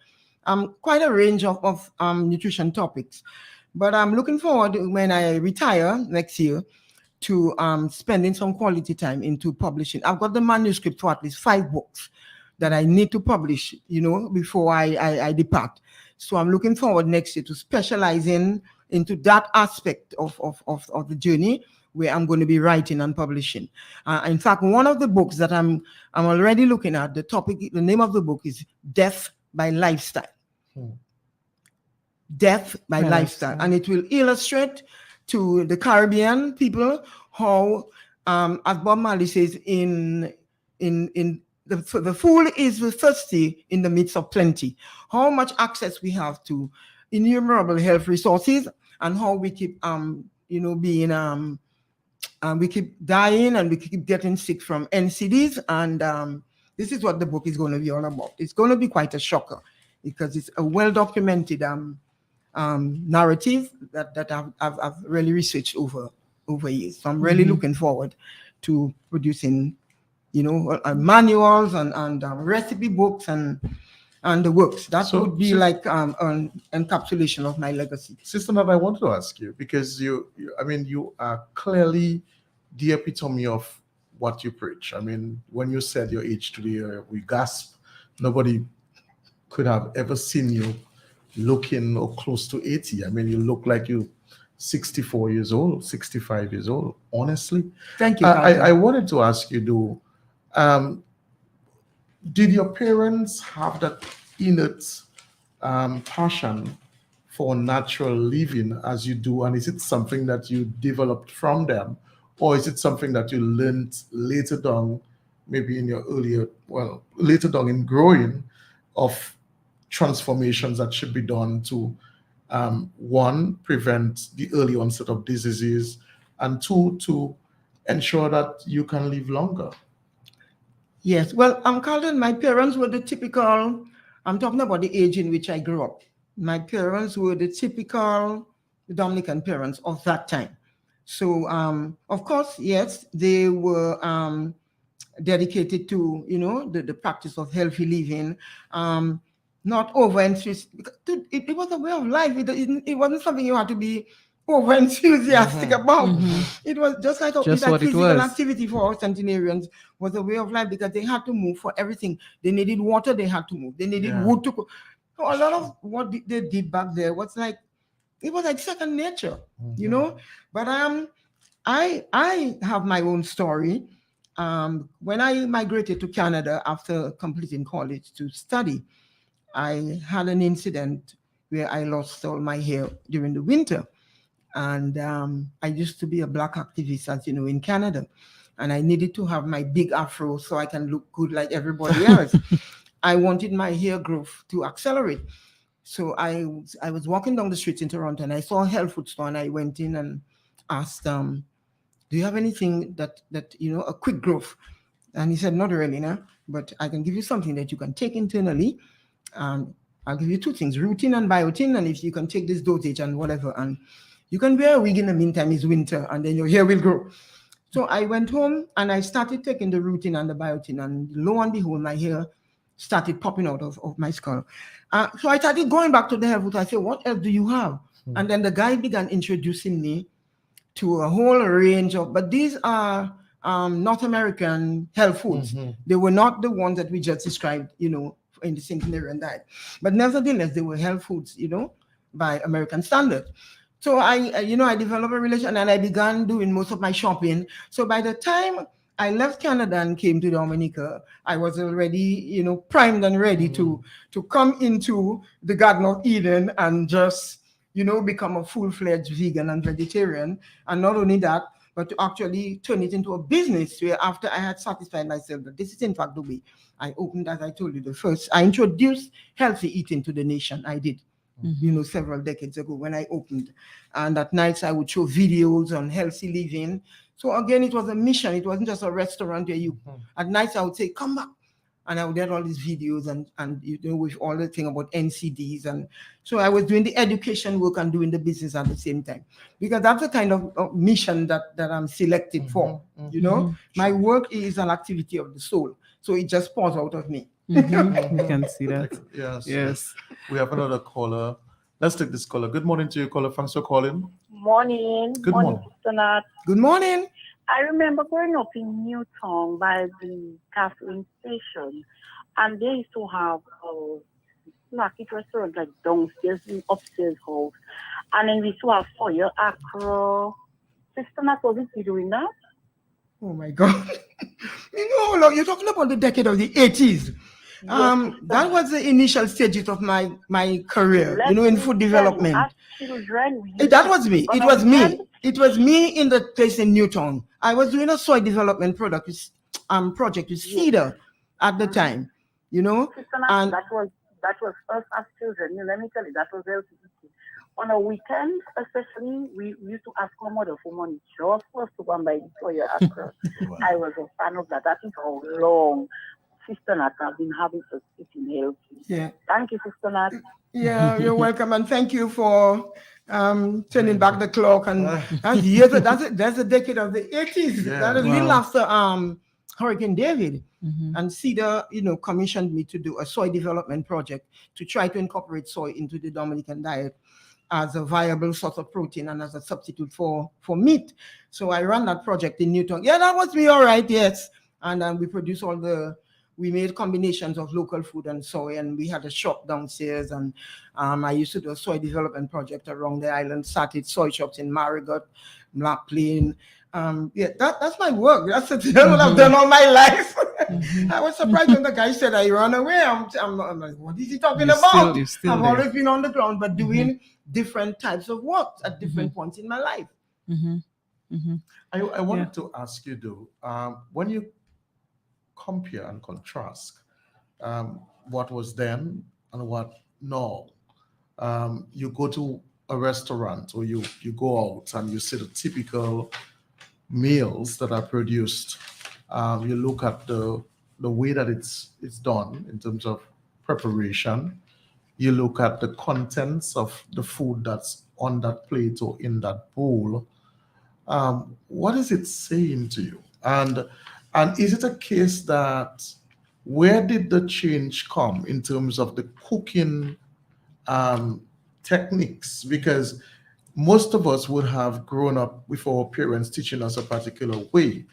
quite a range of nutrition topics. But I'm looking forward, when I retire next year, to spending some quality time into publishing. I've got the manuscript for at least 5 books that I need to publish, before I depart. So I'm looking forward next year to specializing into that aspect of the journey, where I'm going to be writing and publishing. In fact, one of the books that I'm already looking at, the name of the book is Death by Lifestyle. Death by Lifestyle. And it will illustrate to the Caribbean people how, as Bob Marley says, the fool is thirsty in the midst of plenty. How much access we have to innumerable health resources, and how we keep we keep dying and we keep getting sick from NCDs. And this is what the book is going to be all about. It's going to be quite a shocker, because it's a well-documented narrative that I've really researched over years. So I'm really looking forward to producing, manuals and recipe books and the works. That would be like an encapsulation of my legacy. Sister Nat, I want to ask you, because you are clearly the epitome of what you preach. I mean, when you said your age today, we gasp. Nobody could have ever seen you looking or close to 80. I mean, you look like you're 64 years old, 65 years old, honestly. Thank you. I wanted to ask you, did your parents have that innate passion for natural living as you do? And is it something that you developed from them? Or is it something that you learned later down, maybe in your later down in growing, of transformations that should be done to, one, prevent the early onset of diseases, and two, to ensure that you can live longer? Yes, well, Carlton, my parents were the typical, I'm talking about the age in which I grew up. My parents were the typical Dominican parents of that time. So, of course, yes, they were dedicated to, the practice of healthy living, not over-interest. It was a way of life. It wasn't something you had to be over enthusiastic about. It was just like Just that what it physical was. activity for our centenarians was a way of life because they had to move for everything. They needed water, they had to move. They needed wood to cook. So a lot of what they did back there was like, it was like second nature, you know. But I have my own story. When I migrated to Canada after completing college to study, I had an incident where I lost all my hair during the winter. And I used to be a Black activist, as you know, in Canada. And I needed to have my big afro so I can look good like everybody else. I wanted my hair growth to accelerate. So I was walking down the street in Toronto and I saw a health food store and I went in and asked, do you have anything that you know, a quick growth? And he said, not really, no, but I can give you something that you can take internally. I'll give you two things, rutin and biotin, and if you can take this dosage and whatever, and you can wear a wig in the meantime, it's winter, and then your hair will grow. So I went home and I started taking the rutin and the biotin, and lo and behold, my hair started popping out of my skull. So I started going back to the health food. I said, what else do you have? And then the guy began introducing me to a whole range of, but these are North American health foods. They were not the ones that we just described, you know, in the centenarian diet. But nevertheless, they were health foods, you know, by American standard. So I developed a relation and I began doing most of my shopping. So by the time I left Canada and came to Dominica, I was already, you know, primed and ready to come into the Garden of Eden and just, you know, become a full-fledged vegan and vegetarian. And not only that, but to actually turn it into a business where after I had satisfied myself that this is in fact the way, I opened, as I told you, I introduced healthy eating to the nation. I did, you know, several decades ago when I opened. And at nights I would show videos on healthy living. So again, it was a mission. It wasn't just a restaurant where at nights I would say, come back. And I would get all these videos and you know, with all the thing about NCDs. And so I was doing the education work and doing the business at the same time, because that's the kind of mission that I'm selected for. You know, my work is an activity of the soul. So it just pours out of me. We can see that. Yes. We have another caller. Let's take this caller. Good morning to you, caller. Thanks for calling. Morning. Good morning. Sister Nat. Good morning. I remember growing up in Newtown by the gasoline station, and they used to have a snack restaurant like downstairs in upstairs house, and then we used to have fire acro. Sister Nat, was it you doing that? Oh my God. You know, look, you're talking about the decade of the 80s. That was the initial stages of my career, you know, in food development. That was me. It was me. It was me in the place in Newtown. I was doing a soil development project with Cedar at the time, you know. And that was us as children. Let me tell you, that was LCBT. On a weekend, especially, we used to ask our mother for money just for us to go and buy the soil acro. I was a fan of that. That is how long Sister Nat have been having us eating healthy. Yeah. Thank you, Sister Nat. Yeah, you're welcome, and thank you for turning back the clock. And that's a decade of the 80s. Yeah, that is a little after Hurricane David. And Cedar, you know, commissioned me to do a soy development project to try to incorporate soy into the Dominican diet as a viable source of protein and as a substitute for meat. So I ran that project in Newtown. Yeah, that was me, all right, yes. And we produced we made combinations of local food and soy, and we had a shop downstairs. And I used to do a soy development project around the island, started soy shops in Marigot, Black Plain. That's my work. That's what I've done all my life. I was surprised when the guy said I ran away. I'm like, what is he talking about? I've always been on the ground, but doing different types of work at different points in my life. I wanted to ask you, though, when you compare and contrast what was then and what now, you go to a restaurant or you go out and you see the typical meals that are produced. You look at the way that it's done in terms of preparation. You look at the contents of the food that's on that plate or in that bowl. What is it saying to you? And is it a case that where did the change come in terms of the cooking techniques? Because most of us would have grown up with our parents teaching us a particular way.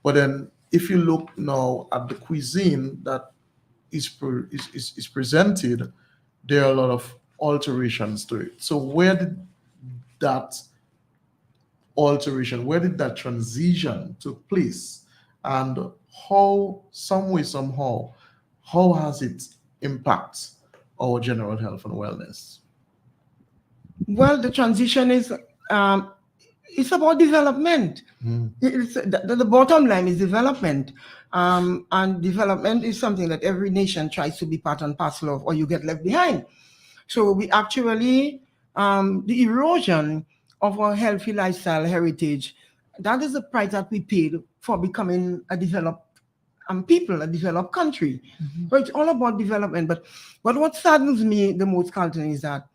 But then if you look now at the cuisine that is presented, there are a lot of alterations to it. So where did that alteration, where did that transition took place? And how, some way, somehow, how has it impacted our general health and wellness? Well, the transition is it's about development. It's, the bottom line is development. And development is something that every nation tries to be part and parcel of, or you get left behind. So we actually, the erosion of our healthy lifestyle heritage, that is the price that we paid for becoming a developed people, a developed country. So it's all about development. But what saddens me the most, Carlton, is that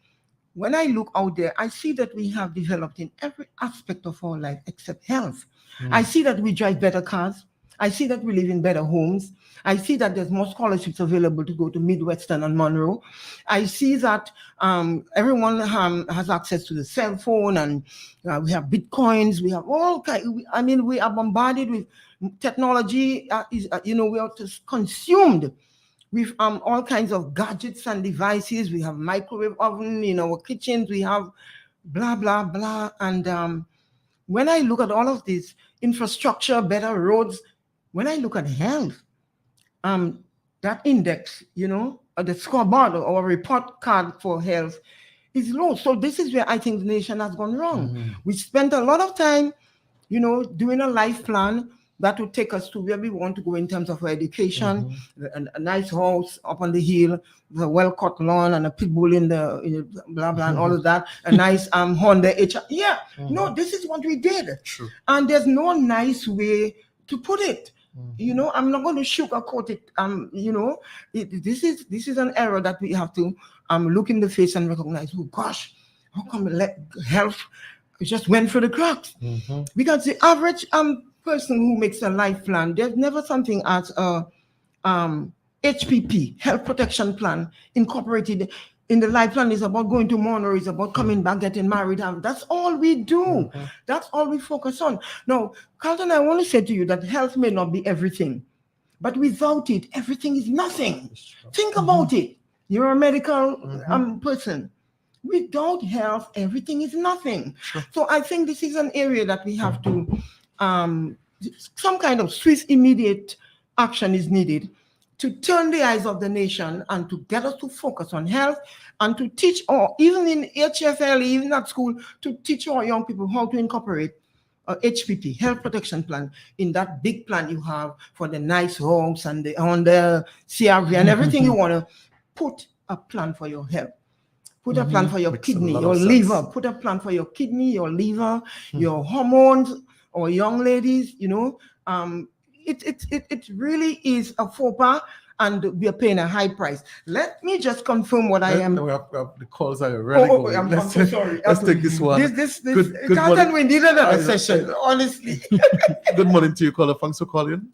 when I look out there, I see that we have developed in every aspect of our life except health. I see that we drive better cars. I see that we live in better homes. I see that there's more scholarships available to go to Midwestern and Monroe. I see that everyone has access to the cell phone, and we have Bitcoins. We have all kinds. I mean, we are bombarded with technology. We are just consumed with all kinds of gadgets and devices. We have microwave oven in our kitchens. We have blah, blah, blah. And when I look at all of this infrastructure, better roads, when I look at health, that index, the scoreboard or report card for health is low. So this is where I think the nation has gone wrong. We spent a lot of time, doing a life plan that would take us to where we want to go in terms of our education, a nice house up on the hill, the well-cut lawn, and a pit bull in the blah, blah, and all of that, a nice Honda HR. Yeah, no, this is what we did. True. And there's no nice way to put it. I'm not going to sugarcoat it. This is an error that we have to look in the face and recognize. Oh gosh, how come health just went through the cracks? Because the average person who makes a life plan, there's never something as a HPP, health protection plan, incorporated in the life plan. Is about going to Monroe, is about coming back, getting married. That's all we do. That's all we focus on. Now, Carlton, I want to say to you that health may not be everything, but without it, everything is nothing. Think about it. You're a medical person. Without health, everything is nothing. So I think this is an area that we have to, some kind of swift, immediate action is needed to turn the eyes of the nation and to get us to focus on health and to teach, or even in HFL, even at school, to teach our young people how to incorporate HPP, health protection plan, in that big plan you have for the nice homes and the CRV and everything. You want to put a plan for your health. Put a plan for your kidney, your liver. Put a plan for your kidney, your liver, your hormones, or young ladies, it really is a faux pas, and we are paying a high price. Let me just confirm what I am. We have the calls are already going. I'm so sorry. Let's take this one. Good morning. We need another session, honestly. Good morning to you, caller. Thanks for calling.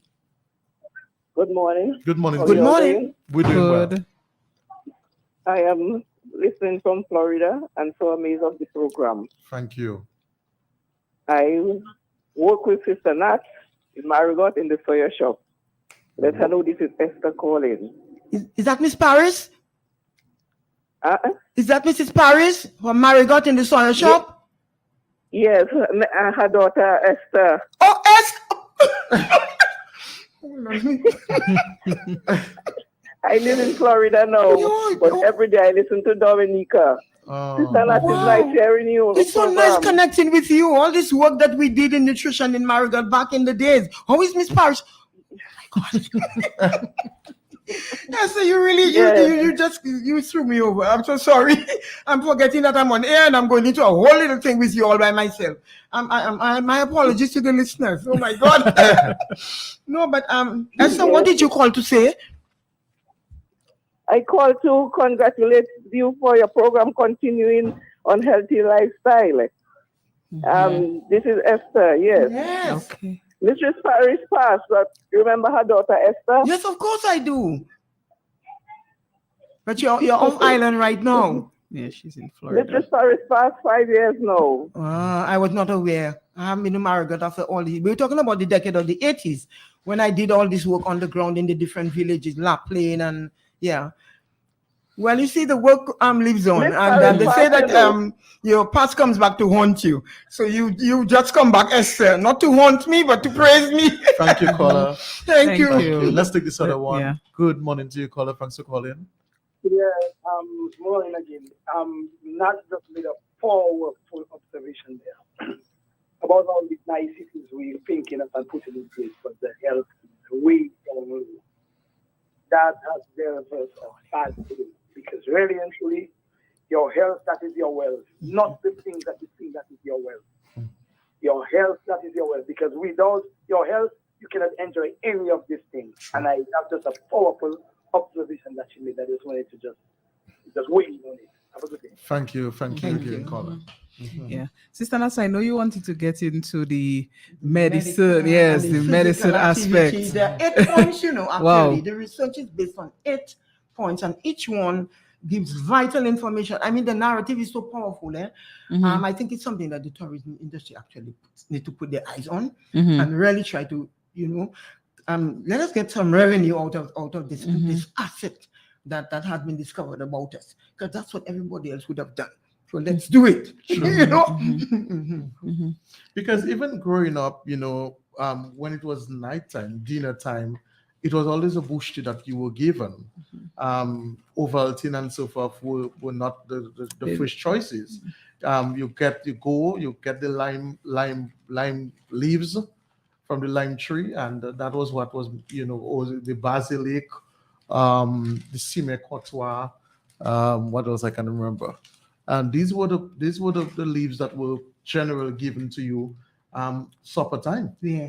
Good morning. Good morning. Good morning. We're doing well. I am listening from Florida and so amazed of the program. Thank you. I work with Sister Nat in Marigot in the Sawyer shop. Let her know this is Esther calling. Is that Miss Paris? Is that Mrs. Paris from Marigot in the Sawyer shop? Yes, her daughter Esther. Oh, Esther! I live in Florida now, but every day I listen to Dominica. Sister Nat, is nice hearing you. It's so nice connecting with you. All this work that we did in nutrition in Marigot back in the days. How is Miss Paris? Oh my God. Yeah, so you really, you threw me over. I'm so sorry. I'm forgetting that I'm on air and I'm going into a whole little thing with you all by myself. My apologies to the listeners. Oh my God. No, but Esther, what did you call to say? I call to congratulate you for your program continuing on healthy lifestyle. This is Esther, yes. Yes. Okay. Mistress Paris passed, but remember her daughter Esther? Yes, of course I do. But you're off island right now. Yeah, she's in Florida. Little Stories past 5 years now. I was not aware. I haven't been to Marigot after all this. We were talking about the decade of the 80s when I did all this work on the ground in the different villages, La Plaine, and yeah. Well, you see, the work lives on, and they say that your past comes back to haunt you. So you just come back, Esther, not to haunt me, but to praise me. Thank you, caller. Thank you. Let's take this other one. Yeah. Good morning to you, caller. Thanks for calling. Yeah, morning again. Not just made a powerful observation there about all these niceties we're thinking of and putting in place for the health, the way that has very first bad to do. Because really and truly, your health, that is your wealth, not the things that you think that is your wealth. Your health, that is your wealth. Because without your health, you cannot enjoy any of these things. And I have just a powerful observation that you made. I just wanted to just wait on it. Have a good day. Thank you again, caller. Yeah, Sister Nasa, I know you wanted to get into the medicine. Yes, the medicine aspect. There are 8 points, actually. Wow. The research is based on 8 points, and each one gives vital information. I mean, the narrative is so powerful. I think it's something that the tourism industry actually need to put their eyes on and really try to, let us get some revenue out of this this asset that has been discovered about us, because that's what everybody else would have done. So let's do it. Because even growing up, when it was nighttime, dinner time, it was always a bush tea that you were given. Ovaltine and so forth were not the first choices. You get the lime leaves from the lime tree, and that was what was, the basilic, the cime cotois, what else I can remember. And these were the leaves that were generally given to you supper time. Yeah.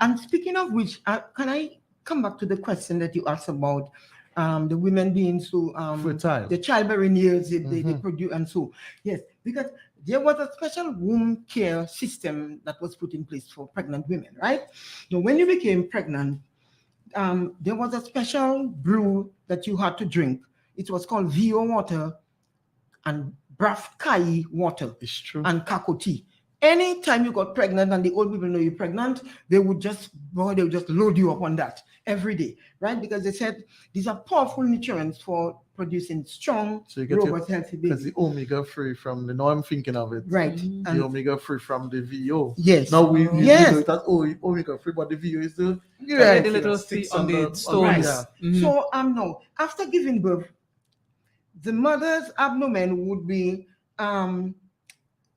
And speaking of which, can I come back to the question that you asked about the women being so fertile, the childbearing years they produce, and so yes, because there was a special womb care system that was put in place for pregnant women, right? Now, when you became pregnant, there was a special brew that you had to drink. It was called VO water and Braf Kai water. It's true. And Kako tea. Anytime you got pregnant and the old people know you're pregnant, they would just load you up on that every day, right? Because they said these are powerful nutrients for producing strong, robust, healthy babies. Because the omega-3 from now I'm thinking of it. Right. The omega-3 from the VO. Yes. Now we do it as omega-3, but the VO is the little sticks on the stones. Right. So no, after giving birth, the mother's abdomen would be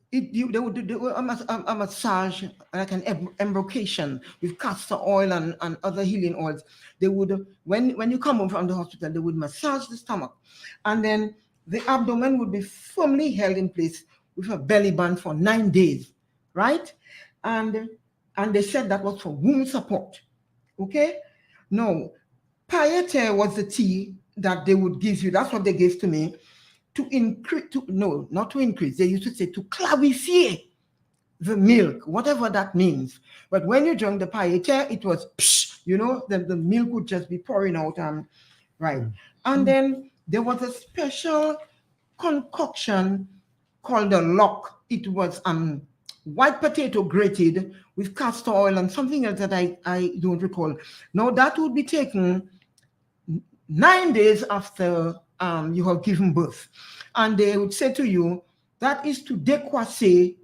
they would do a massage, like an embrocation with castor oil and other healing oils. They would, when you come home from the hospital, they would massage the stomach, and then the abdomen would be firmly held in place with a belly band for 9 days, right? And they said that was for womb support. Okay. No, Payete was the tea that they would give you. That's what they gave to me. To increase, not to increase. They used to say to clarify the milk, whatever that means. But when you drank the Payete, it was, the milk would just be pouring out. Right. And then there was a special concoction called a lock. It was white potato grated with castor oil and something else that I don't recall. Now that would be taken 9 days after you have given birth. And they would say to you, that is to décoisser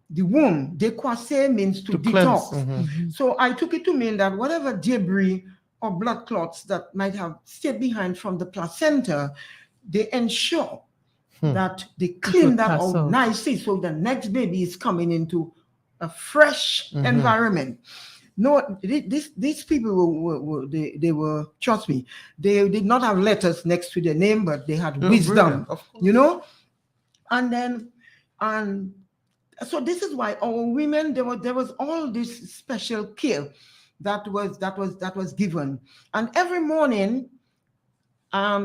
the womb. Décoisser means to detox. So I took it to mean that whatever debris or blood clots that might have stayed behind from the placenta, they ensure that they clean that out nicely, so the next baby is coming into a fresh environment. No, these people were trust me, they did not have letters next to their name, but they had wisdom, and so this is why our women, there was all this special care that was given, and every morning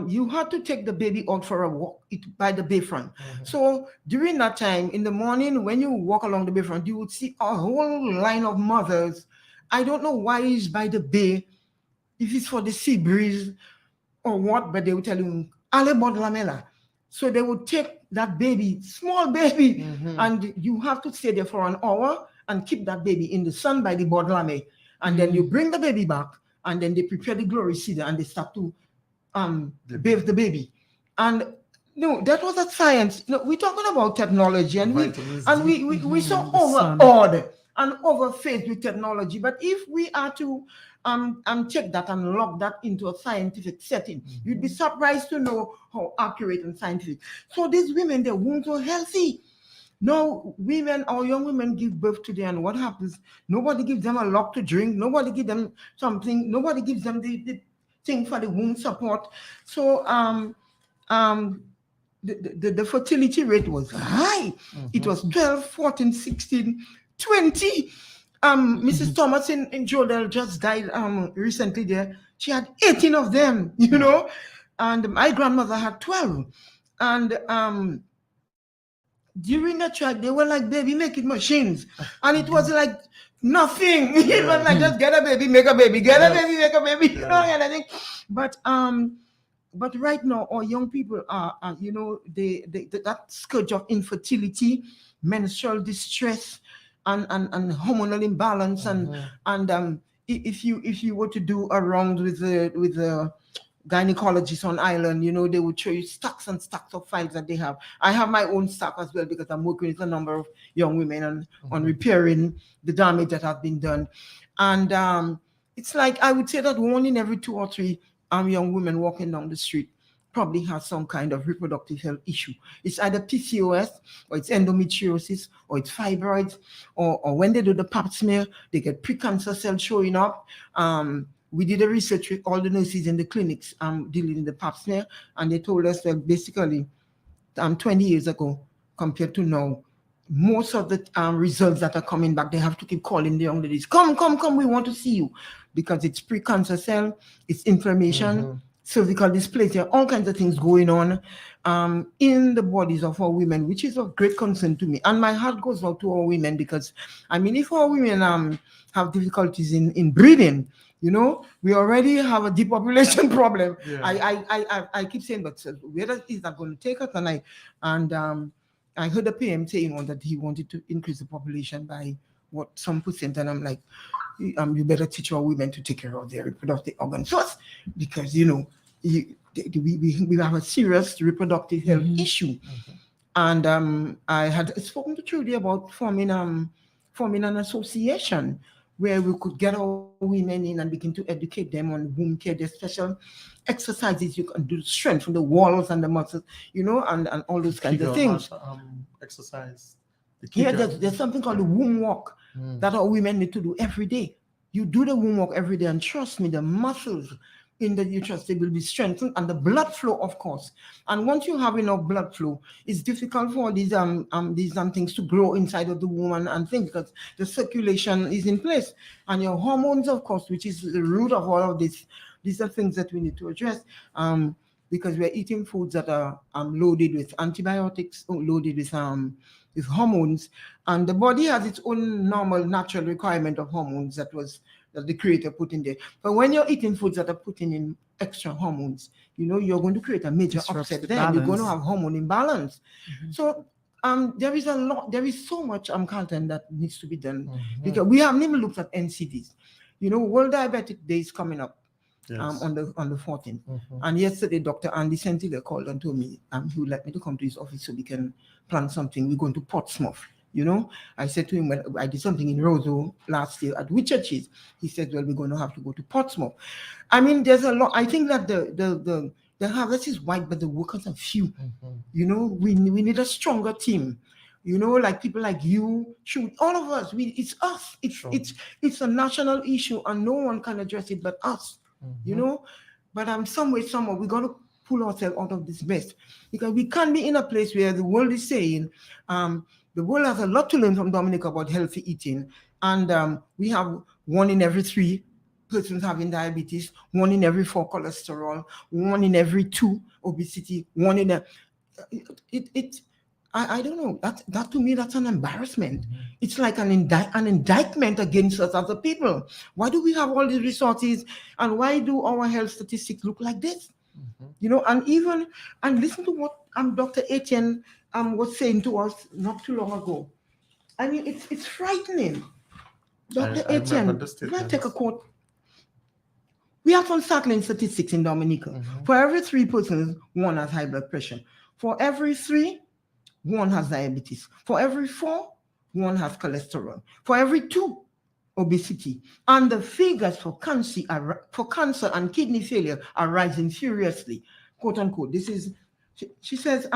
you had to take the baby out for a walk by the bayfront. So during that time in the morning, when you walk along the bayfront, you would see a whole line of mothers. I don't know why it's by the bay, if it's for the sea breeze or what, but they would tell you, Ale bod lamela. So they would take that baby, small baby, and you have to stay there for an hour and keep that baby in the sun by the Bodlame. And then you bring the baby back, and then they prepare the glory seeder and they start to bathe the baby. And no, that was a science. No, we're talking about technology, and we so overawed and overfaced with technology. But if we are to take that and lock that into a scientific setting, you'd be surprised to know how accurate and scientific. So these women, their wombs are healthy. No, women or young women give birth to them, and what happens? Nobody gives them a lot to drink. Nobody gives them something. Nobody gives them the thing for the womb support. So the fertility rate was high. It was 12, 14, 16, 20. Mrs. Thomas in Jodel just died recently there. She had 18 of them, you know, and my grandmother had 12. And during the track, they were like baby making machines. And it was like nothing. It was like just get a baby, make a baby, get a baby, make a baby, you know, and I think. But right now, our young people are you know, that scourge of infertility, menstrual distress, and hormonal imbalance, and if you were to do a round with the gynecologist on island, you know, they would show you stacks and stacks of files that they have. I have my own stack as well because I'm working with a number of young women on repairing the damage that has been done, and it's like I would say that 1 in every 2 or 3 young women walking down the street probably has some kind of reproductive health issue. It's either PCOS, or it's endometriosis, or it's fibroids, or when they do the pap smear, they get precancer cells showing up. We did a research with all the nurses in the clinics dealing with the pap smear, and they told us that basically 20 years ago compared to now, most of the results that are coming back, they have to keep calling the young ladies, come, we want to see you, because it's precancer cell, it's inflammation, cervical dysplasia, all kinds of things going on in the bodies of our women, which is of great concern to me. And my heart goes out to our women because, I mean, if our women have difficulties in breathing, you know, we already have a depopulation problem. I keep saying, but where is that going to take us? And I heard the PM saying that he wanted to increase the population by some percent, and I'm like, you better teach our women to take care of their reproductive organs first, because you know we have a serious reproductive health issue. And I had spoken to Trudy about forming an association where we could get our women in and begin to educate them on womb care. There's special exercises you can do to strengthen the walls and the muscles, you know, and all those kinds of things. Exercise. Yeah, there's something called the womb walk that our women need to do every day. You do the womb walk every day, and trust me, the muscles in the uterus, they will be strengthened, and the blood flow, of course. And once you have enough blood flow, it's difficult for these things to grow inside of the woman and things, because the circulation is in place. And your hormones, of course, which is the root of all of this, these are things that we need to address. Because we're eating foods that are loaded with antibiotics, loaded with hormones, and the body has its own normal, natural requirement of hormones that the creator put in there. But when you're eating foods that are putting in extra hormones, you know, you're going to create a major upset there. You're going to have hormone imbalance. So there is so much, Carlton, that needs to be done, because we haven't even looked at NCDs. You know, World Diabetic Day is coming up. On the 14th. And yesterday, Dr. Andy Sentile called and told me he would like me to come to his office so we can plan something. We're going to Portsmouth, you know. I said to him, well, I did something in Roseau last year at Wichurches. He said, well, we're going to have to go to Portsmouth. I mean, there's a lot. I think that the harvest is wide, but the workers are few. You know, we need a stronger team. You know, like people like you, all of us. It's us. It's a national issue, and no one can address it but us. You know, but somehow we got to pull ourselves out of this mess, because we can't be in a place where the world is saying the world has a lot to learn from Dominic about healthy eating, and we have 1 in every 3 persons having diabetes, 1 in every 4 cholesterol, 1 in every 2 obesity, 1 in I don't know. That to me, that's an embarrassment. It's like an indictment against us as a people. Why do we have all these resources, and why do our health statistics look like this? You know, and listen to what Dr. Etienne was saying to us not too long ago. I mean, it's frightening. Dr. I remember Etienne, the can I take a statements. quote? We have some startling statistics in Dominica. For every 3 persons, 1 has high blood pressure. For every 3, 1 has diabetes. For every 4, 1 has cholesterol. For every 2, obesity. And the figures for cancer and kidney failure are rising furiously, quote unquote. This is, she says,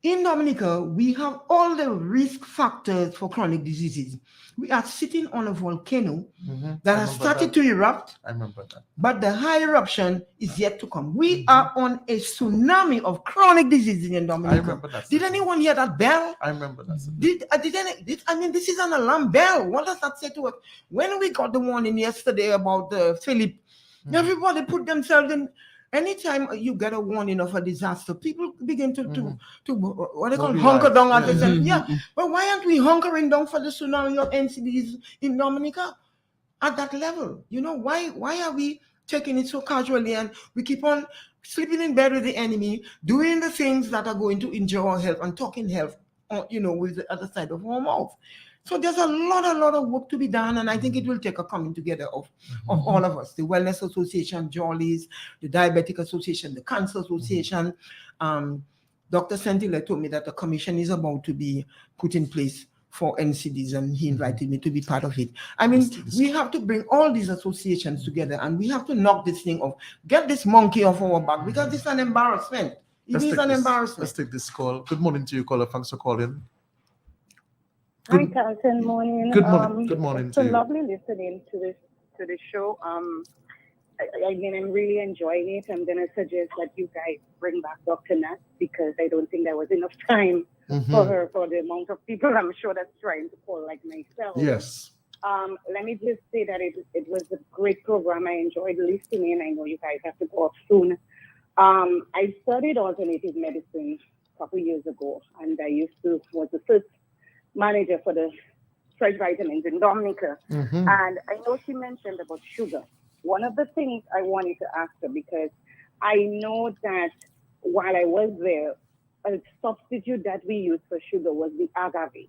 in Dominica, we have all the risk factors for chronic diseases. We are sitting on a volcano that has started to erupt. I remember that. But the high eruption is yet to come. We are on a tsunami of chronic diseases in Dominica. I remember that. Did anyone hear that bell? I remember that. This is an alarm bell. What does that say to us? When we got the warning yesterday about Philip, everybody put themselves in. Anytime you get a warning of a disaster, people begin to what they call hunker down at the center. Yeah, but why aren't we hunkering down for the tsunami of NCDs in Dominica at that level? You know, why are we taking it so casually and we keep on sleeping in bed with the enemy, doing the things that are going to injure our health and talking health, with the other side of our mouth? So there's a lot of work to be done, and I think it will take a coming together of all of us, the Wellness Association, Jollies, the Diabetic Association, the Cancer Association. Dr. Sentile told me that a commission is about to be put in place for NCDs, and he invited me to be part of it. I mean, we have to bring all these associations together, and we have to knock this thing off, get this monkey off our back, because it's an embarrassment. It is an embarrassment. Let's take this call. Good morning to you, caller. Thanks for calling. Hi, Carlton. Morning. Good morning. Good morning it's to so you. lovely listening to the show. I mean, I'm really enjoying it. I'm gonna suggest that you guys bring back Dr. Nat, because I don't think there was enough time for her, for the amount of people I'm sure that's trying to call like myself. Yes. Let me just say that it was a great program. I enjoyed listening. I know you guys have to go off soon. I studied alternative medicine a couple years ago, and I was the first manager for the Fresh Vitamins in Dominica. And I know she mentioned about sugar. One of the things I wanted to ask her, because I know that while I was there, a substitute that we used for sugar was the agave.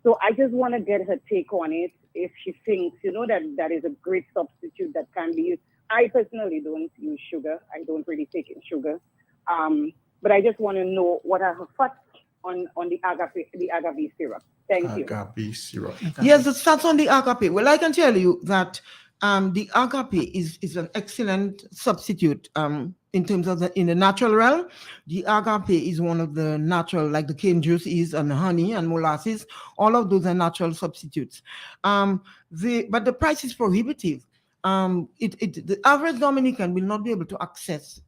So I just want to get her take on it, if she thinks, that is a great substitute that can be used. I personally don't use sugar. I don't really take in sugar. But I just want to know what are her thoughts on the agave syrup. Thank you. Agave syrup. Yes, it starts on the agape. Well, I can tell you that the agape is an excellent substitute in terms of in the natural realm. The agape is one of the natural, like the cane juice is, and honey and molasses. All of those are natural substitutes. But the price is prohibitive. The average Dominican will not be able to access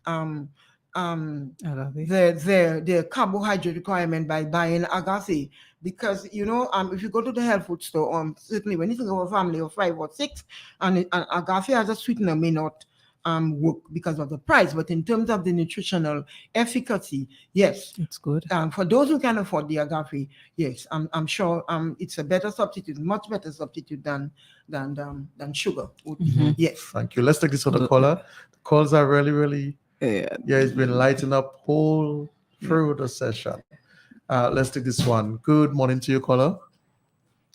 their carbohydrate requirement by buying agave, because if you go to the health food store, certainly when you think of a family of 5 or 6, and agave as a sweetener may not work because of the price, but in terms of the nutritional efficacy, yes, it's good. For those who can afford the agave, yes, I'm sure it's a better substitute, much better substitute than sugar. Yes. Thank you. Let's take this other caller. The calls are really it's been lighting up whole through the session. Let's take this one. Good morning to you, caller.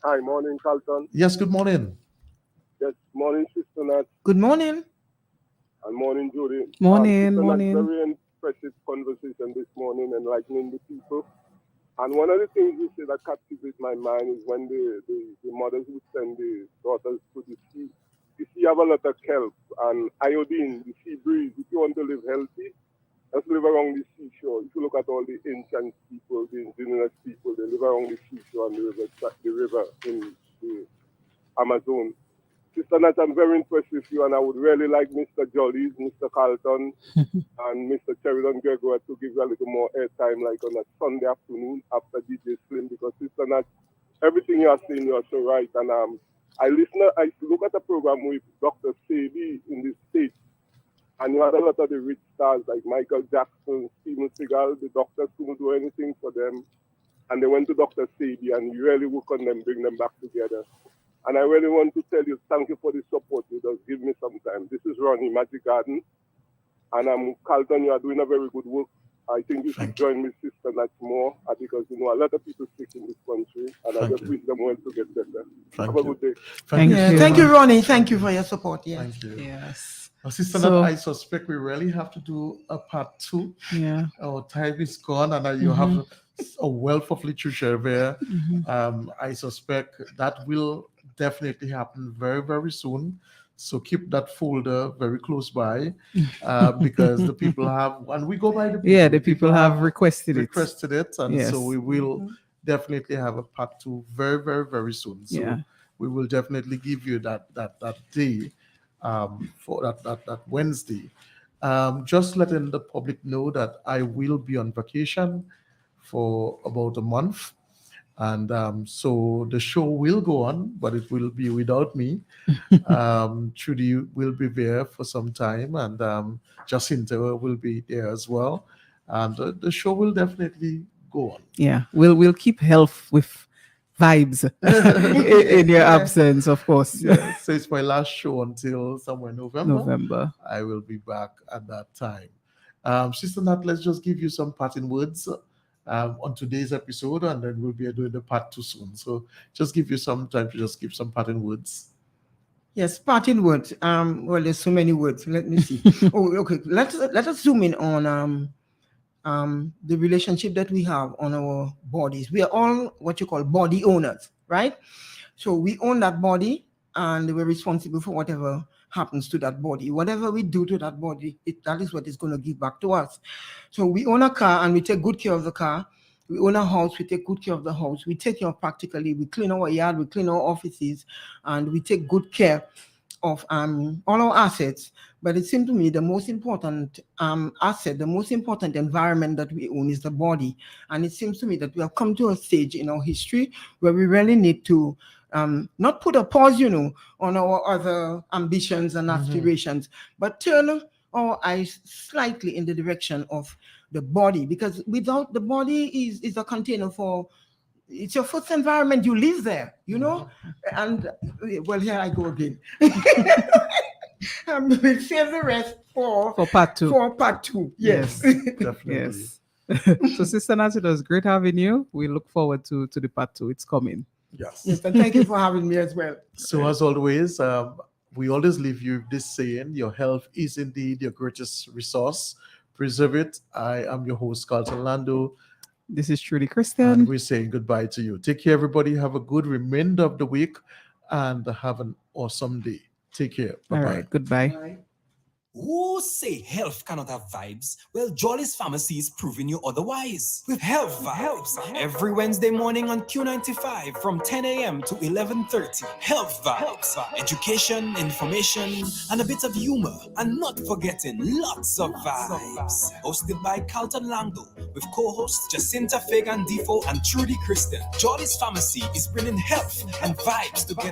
Hi, morning, Carlton. Yes, good morning. Yes, morning, Sister Nat. Good morning. And morning, Judy. Morning, Sister morning. Nat, very impressive conversation this morning, enlightening the people. And one of the things you say that captivates my mind is when the mothers would send the daughters to the sea. The sea have a lot of kelp and iodine, the sea breeze. If you want to live healthy, let's live along the seashore. If you look at all the ancient people, the indigenous people, they live along the seashore and the river in the Amazon. Sister Nat, I'm very impressed with you, and I would really like Mr. Jollies, Mr. Carlton, and Mr. Sheridan Gregoire to give you a little more airtime, like on a Sunday afternoon after DJ Slim, because Sister Nat, everything you are saying, you are so right. And I look at the program with Dr. Sebi in the States, and you had a lot of the rich stars like Michael Jackson, Steven Seagal. The doctors couldn't do anything for them, and they went to Dr. Sebi and really work on them, bring them back together. And I really want to tell you, thank you for the support you just give me some time. This is Ronnie Magic Garden, and Carlton, you are doing a very good work. I think you should join me, Sister Nat, more because a lot of people sick in this country, and I just wish them well to get better. Have a good day. Thank you, Ronnie. Thank you for your support. Yes. Thank you. Yes. Sister Nat, I suspect we really have to do a part 2. Yeah. Our time is gone, and you have a wealth of literature there. I suspect that will definitely happen very, very soon. So keep that folder very close by because the people have, and we go by the people. Yeah, the people have requested it. And so we will definitely have a part 2 very, very, very soon. So we will definitely give you that day for that Wednesday. Just letting the public know that I will be on vacation for about a month. And so the show will go on, but it will be without me. Trudy will be there for some time, and Jacinta will be there as well. And the show will definitely go on. Yeah, we'll keep health with vibes in your absence, of course. Yeah, so it's my last show until somewhere November. I will be back at that time. Sister Nat, let's just give you some parting words on today's episode, and then we'll be doing the part 2 soon. So just give you some time to just give some parting words. Yes, parting words. Well, there's so many words. Let me see. Okay. Let us zoom in on the relationship that we have on our bodies. We are all what you call body owners, right? So we own that body, and we're responsible for whatever happens to that body. Whatever we do to that body, that is what is going to give back to us. So we own a car, and we take good care of the car. We own a house, we take good care of the house. We take care of practically, we clean our yard, we clean our offices, and we take good care of all our assets. But it seems to me the most important asset, the most important environment that we own is the body. And it seems to me that we have come to a stage in our history where we really need to not put a pause, on our other ambitions and aspirations, but turn our eyes slightly in the direction of the body, because without the body is a container for, it's your first environment, you live there, and well, here I go again. We'll save the rest for part 2. For part 2, yes. Definitely. Yes. So, Sister Nancy, it was great having you. We look forward to the part 2. It's coming. Yes. Yes, and thank you for having me as well. So as always, we always leave you with this saying: your health is indeed your greatest resource. Preserve it. I am your host, Carlton Lando. This is Trudy Christian. And we're saying goodbye to you. Take care, everybody. Have a good remainder of the week and have an awesome day. Take care. Bye-bye. All right. Goodbye. Bye. Who say health cannot have vibes? Well, Jolly's Pharmacy is proving you otherwise. With Health Vibes, every Wednesday morning on Q95 from 10 a.m. to 11:30. Health Vibes, education, information, and a bit of humor. And not forgetting lots of vibes. Hosted by Carlton Langdo with co-hosts Jacinta Fagan Defo and Trudy Christian. Jolly's Pharmacy is bringing health and vibes together.